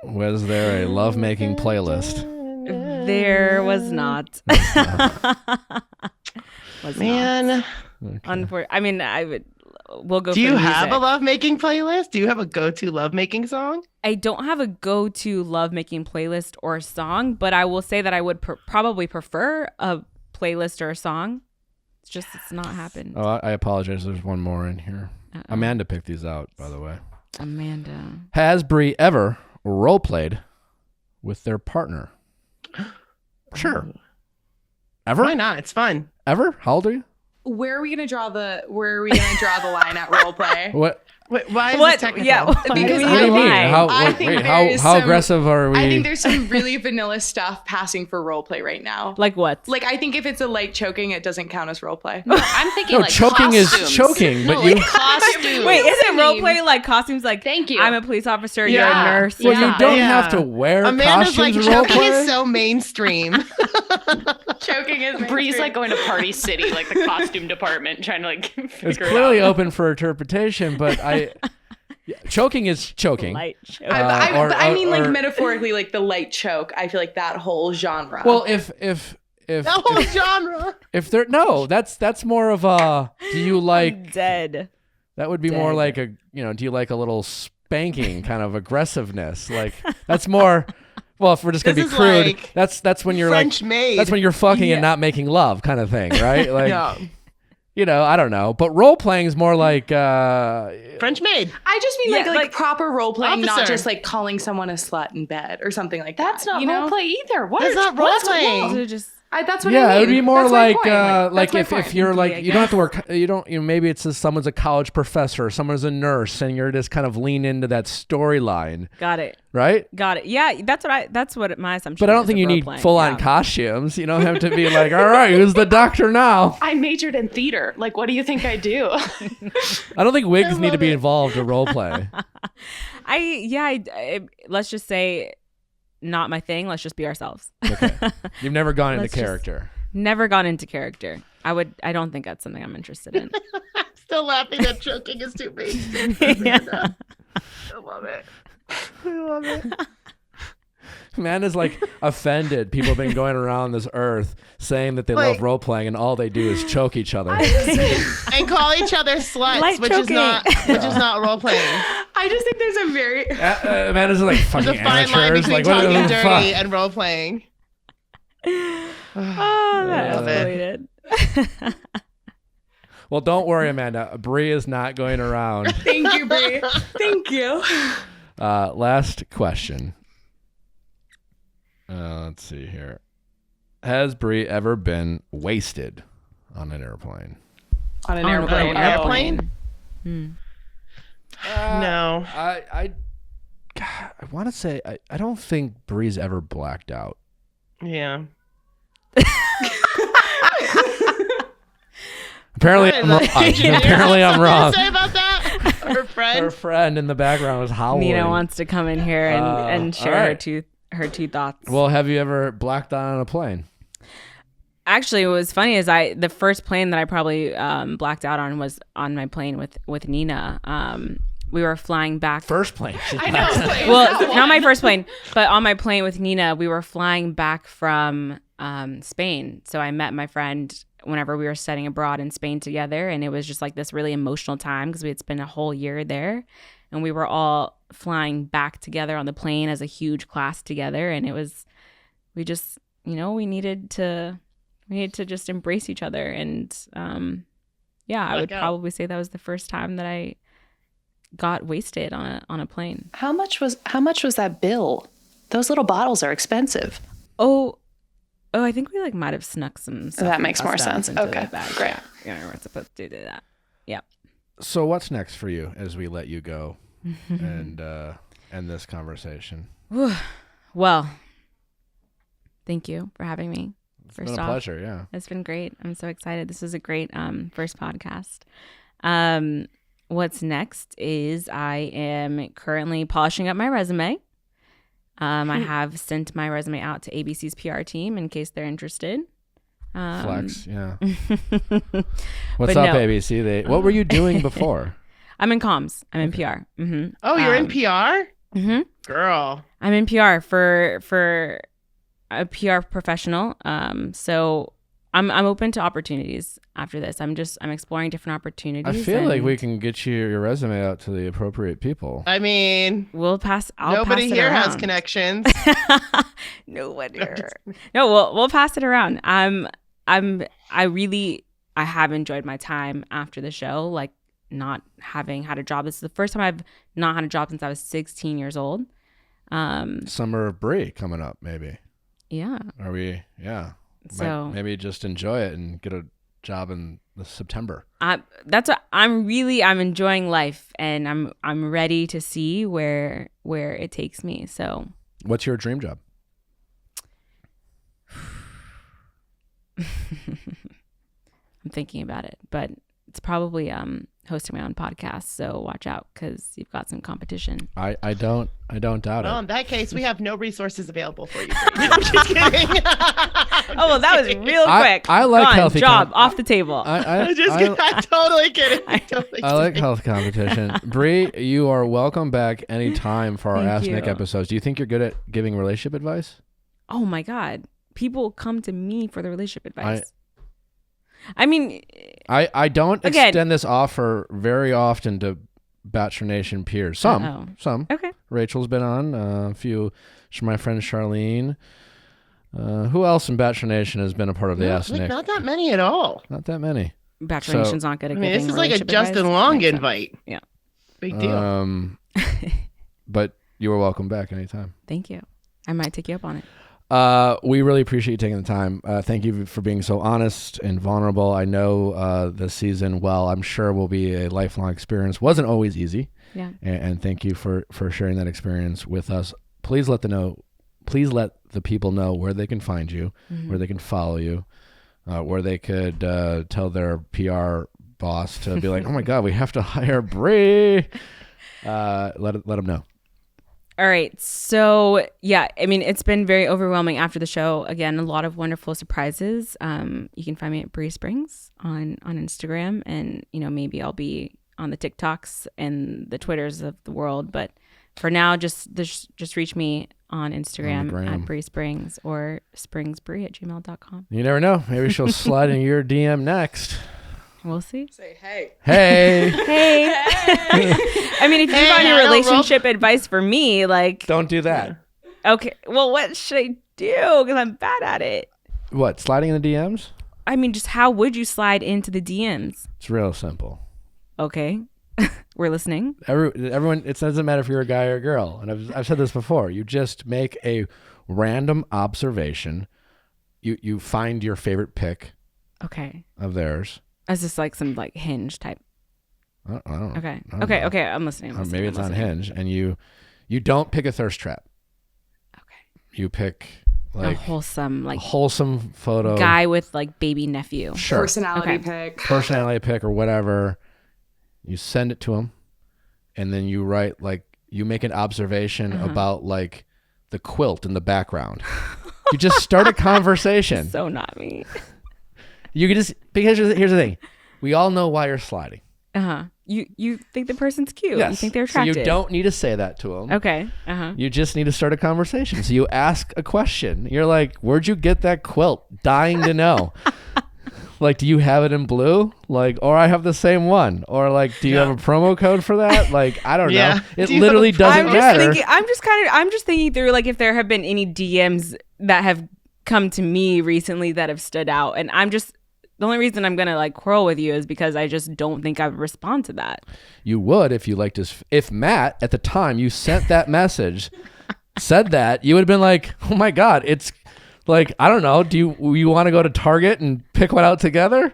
Was there a lovemaking playlist? There was not. Man. Okay. I mean, I would we'll go. Do for you the have a music. lovemaking playlist? Do you have a go-to lovemaking song? I don't have a go-to lovemaking playlist or song, but I will say that I would probably prefer a playlist or a song. It's not happened. Oh, I apologize. There's one more in here. Uh-oh. Amanda picked these out, by the way. Amanda. Has Brie ever role played with their partner? Sure. Ever? Why not? It's fun. Ever? How old are you? Where are we gonna draw the line at role play? What? Wait, why is What? it technical? Yeah. Because What do you I mean? think- How, I wait, think wait, there is how some- aggressive are we? I think there's some really vanilla stuff passing for role play right now. Like what? Like I think if it's a light choking, it doesn't count as role play. I'm thinking No, like choking is costumes. choking, but no, you- like costumes. Wait, is it I role mean? play like costumes? Like, Thank you. I'm a police officer. Yeah. You're a nurse. Well, or you something. don't Yeah. have to wear Amanda's like, costumes role choking play. is so mainstream. Choking is Bree's like going to Party City, like the costume department, trying to like It's figure clearly it out. open for interpretation, but choking is choking. Light show. I mean, like or- metaphorically, like the light choke. I feel like that whole genre. Well, if That whole genre. if there no, that's more of a. Do you like? Dead. That would be more Dead. like a. Do you like a little spanking kind of aggressiveness? Like that's more. Well, if we're just gonna This be is crude, like that's when you're French like maid. that's when you're fucking and not making love, kind of thing, right? Like Yeah. I don't know, but role playing is more like French maid. I just mean Yeah, like like proper role playing, not officer. just like calling someone a slut in bed or something like That's that. not you know? role play either. What That's are not role what's playing. wrong? So just That's what I yeah, mean. it would be more That's my like point. like That's my if point. you're like I you don't have to work maybe it's someone's a college professor, someone's a nurse, and you're just kind of lean into that storyline, got it. right? Got it. Yeah, that's what my assumption. But I don't is think of you need role-playing. full on Yeah. costumes. You don't have to be like, all right, who's the doctor now? I majored in theater. Like, what do you think I do? I don't think wigs need to be involved to role play. Let's just say, not my thing. Let's just be ourselves. Okay, you've never gone into Let's just- character. Never gone into character. I don't think that's something I'm interested in. Still laughing that choking is too mainstream. Yeah. I love it. I love it. Man is like offended. People have been going around this earth saying that they love Like- role playing, and all they do is choke each other. And call each other sluts, Light which is choking. not role playing. I just think there's a very Amanda's like There's fucking a fine line amateurs. between Like what talking the dirty fuck? and role playing. Oh, that Love it. escalated. Well, don't worry, Amanda. Brie is not going around. thank you, Brie. Thank you. Last question. Let's see here. Has Brie ever been wasted on an airplane? On an On airplane. an airplane? Hmm. No. I want to say I don't think Brie's ever blacked out. Yeah. Apparently I'm wrong. Apparently I'm wrong. Say about that? Her Her friend. friend in the background was howling. Nina wants to come in here and share all right. her two thoughts. Well, have you ever blacked out on a plane? Actually, what was funny is the first plane that I probably blacked out on was on my plane with Nina. We were flying back. First plane. I know. Well, not my first plane, but on my plane with Nina, we were flying back from Spain. So I met my friend whenever we were studying abroad in Spain together, and it was just like this really emotional time because we had spent a whole year there, and we were all flying back together on the plane as a huge class together, and we just we needed to just embrace each other, and I would probably say that was the first time that I got wasted on a plane. How much was that bill? Those little bottles are expensive. Oh, I think we might have snuck some stuff. That from makes more customs sense. into Okay, the bag. great. Yeah, we're supposed to do that. Yeah. So what's next for you as we let you go and end this conversation? Well, thank you for having me. It's been a pleasure, yeah. It's been great. I'm so excited. This is a great first podcast. What's next is I am currently polishing up my resume. I have sent my resume out to ABC's PR team in case they're interested. Flex, yeah. But What's up, no. ABC? What were you doing before? I'm in comms. I'm in PR. Mm-hmm. Oh, you're in PR? Mm-hmm. Girl. I'm in PR for a PR professional. So I'm open to opportunities after this. I'm exploring different opportunities. I feel like we can get your resume out to the appropriate people. I mean, I'll pass nobody it here has around. connections. Nobody here. No, we'll pass it around. I have enjoyed my time after the show, like not having had a job. This is the first time I've not had a job since I was 16 years old. Summer of Brie coming up, maybe. Yeah. Are we? Yeah. So maybe just enjoy it and get a job in September. That's what I'm enjoying life, and I'm ready to see where it takes me. So, what's your dream job? I'm thinking about it, but it's probably hosting my own podcast. So watch out, because you've got some competition. I don't doubt Well, it. in that case, we have no resources available for you. I'm just kidding. Well, that was real quick. I like Gone. healthy job off the table. I'm totally kidding. I like health competition. Brie, you are welcome back anytime for our Thank Ask Nick you. episodes. Do you think you're good at giving relationship advice? Oh my God, people come to me for the relationship advice. I mean, I don't Again- extend this offer very often to Bachelor Nation peers. Some. okay. Rachel's been on. A few. My friend Charlene. Who else in Bachelor Nation has been a part of the Ask Nick? Not that many at all. Not that many. Bachelor So- Nation's not good at I mean, giving this is like a relationship Justin advice. Long Makes sense. invite. Yeah. Big deal. But you are welcome back anytime. Thank you. I might take you up on it. We really appreciate you taking the time. Thank you for being so honest and vulnerable. I know this season, well, I'm sure will be a lifelong experience. Wasn't always easy. Yeah. And thank you for sharing that experience with us. Please let the people know where they can find you, where they can follow you, where they could tell their PR boss to be like, oh my God, we have to hire Brie. Let them know. All right. So, yeah, I mean, it's been very overwhelming after the show. Again, a lot of wonderful surprises. You can find me at Bri Springs on Instagram, and, maybe I'll be on the TikToks and the Twitters of the world. But for now, just reach me on Instagram at Bri Springs or springsbrie@gmail.com. You never know. Maybe she'll slide in your DM next. We'll see. Say hey. Hey. Hey. I mean, if you got any relationship advice for me, like... Don't do that. Okay. Well, what should I do? Because I'm bad at it. What, sliding in the DMs? I mean, just how would you slide into the DMs? It's real simple. Okay. We're listening. Everyone, it doesn't matter if you're a guy or a girl. And I've said this before. You just make a random observation. You find your favorite pic Okay. of theirs. Is this like some like Hinge type? I don't know. Okay. I don't Okay. know. Okay. I'm listening. Or maybe it's on Hinge, and you don't pick a thirst trap. Okay. You pick A like wholesome, a wholesome photo, guy with like baby nephew. sure, Personality Okay. pick. personality pick or whatever. You send it to him, and then you write like you make an observation about like the quilt in the background. You just start a conversation. So not me. You could just, because here's the thing. We all know why you're sliding. You think the person's cute. Yes. You think they're attractive. So you don't need to say that to them. Okay. You just need to start a conversation. So you ask a question. You're like, where'd you get that quilt? Dying to know. Like, do you have it in blue? Like, or I have the same one. Or like, do you have a promo code for that? Like, I don't know. It Do you literally have a doesn't matter. I'm just thinking through like if there have been any DMs that have come to me recently that have stood out. And the only reason I'm going to like quarrel with you is because I just don't think I would respond to that. You would if you liked his. If Matt at the time you sent that message said that, you would have been like, "Oh my God, it's like I don't know. Do you want to go to Target and pick one out together?"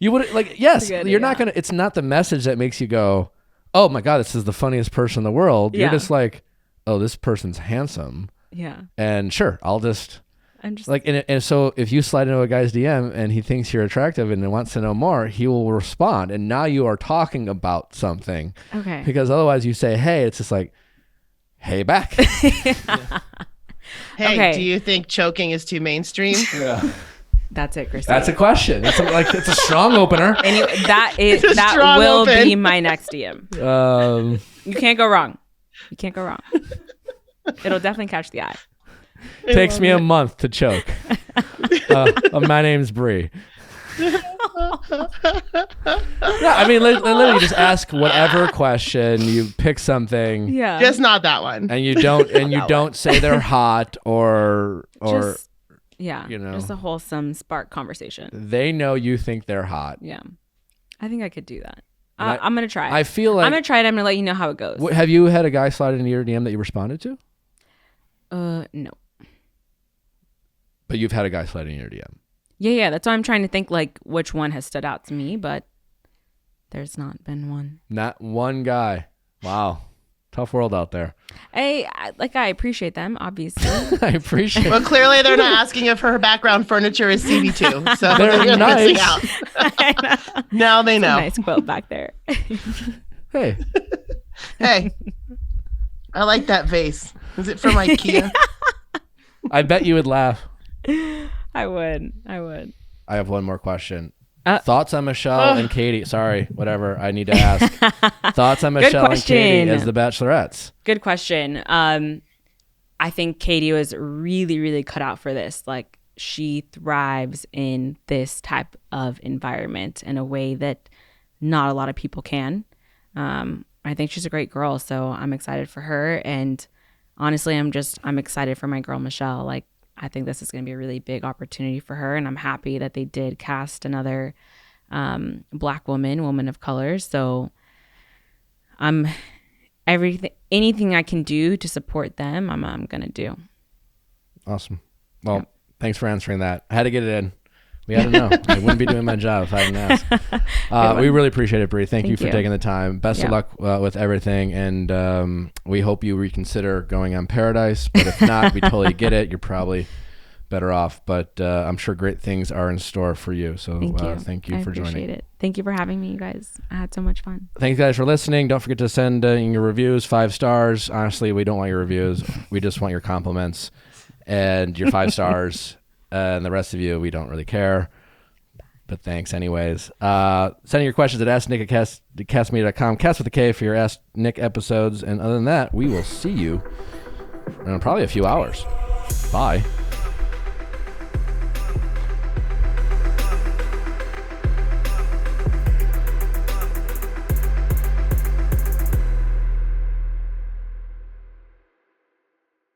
You would like yes. You're not gonna. It's not the message that makes you go, "Oh my God, this is the funniest person in the world." Yeah. You're just like, "Oh, this person's handsome." Yeah. And sure, I'm just like, and so if you slide into a guy's DM and he thinks you're attractive and wants to know more, he will respond. And now you are talking about something. okay. Because otherwise you say, hey, it's just like, hey back. Hey, Okay. do you think choking is too mainstream? That's it, Christine. That's a question. It's a strong opener. Anyway, that strong will open. be my next DM. You can't go wrong. You can't go wrong. It'll definitely catch the eye. Takes me a month to choke. My name's Brie. Yeah, I mean, literally just ask whatever question. You pick something. Yeah. Just not that one. And you don't say they're hot or Just, yeah. you know. Just a wholesome spark conversation. They know you think they're hot. Yeah. I think I could do that. And I'm going to try. I feel like I'm going to try it. I'm going to let you know how it goes. Have you had a guy slide into your DM that you responded to? No. But you've had a guy slide into your DM. Yeah. That's why I'm trying to think like which one has stood out to me, but there's not been one. Not one guy. Wow. Tough world out there. I appreciate them, obviously. I appreciate Well, clearly they're not asking if her background furniture is CB2. So They're you're missing nice. out. Now they know. Nice quote back there. Hey. Hey, I like that vase. Is it from IKEA? I bet you would laugh. I would. I have one more question. Thoughts on Michelle and Katie? Sorry, whatever. I need to ask. Thoughts on Michelle and Katie as the Bachelorettes? Good question. I think Katie was really, really cut out for this. Like, she thrives in this type of environment in a way that not a lot of people can. I think she's a great girl, so I'm excited for her. And honestly, I'm excited for my girl Michelle. Like, I think this is going to be a really big opportunity for her, and I'm happy that they did cast another Black woman of color. So anything I can do to support them, I'm going to do. Awesome. Well, Thanks for answering that. I had to get it in. We had to know. I wouldn't be doing my job if I didn't ask. We really appreciate it, Brie. Thank you for taking the time. Best of luck with everything. And we hope you reconsider going on Paradise. But if not, we totally get it. You're probably better off. But I'm sure great things are in store for you. So thank you for joining. I appreciate it. Thank you for having me, you guys. I had so much fun. Thanks, guys, for listening. Don't forget to send in your reviews, 5 stars. Honestly, we don't want your reviews. We just want your compliments and your 5 stars. And the rest of you, we don't really care. But thanks anyways. Send your questions at asknick@castmedia.com. Cast with a K for your Ask Nick episodes. And other than that, we will see you in probably a few hours. Bye.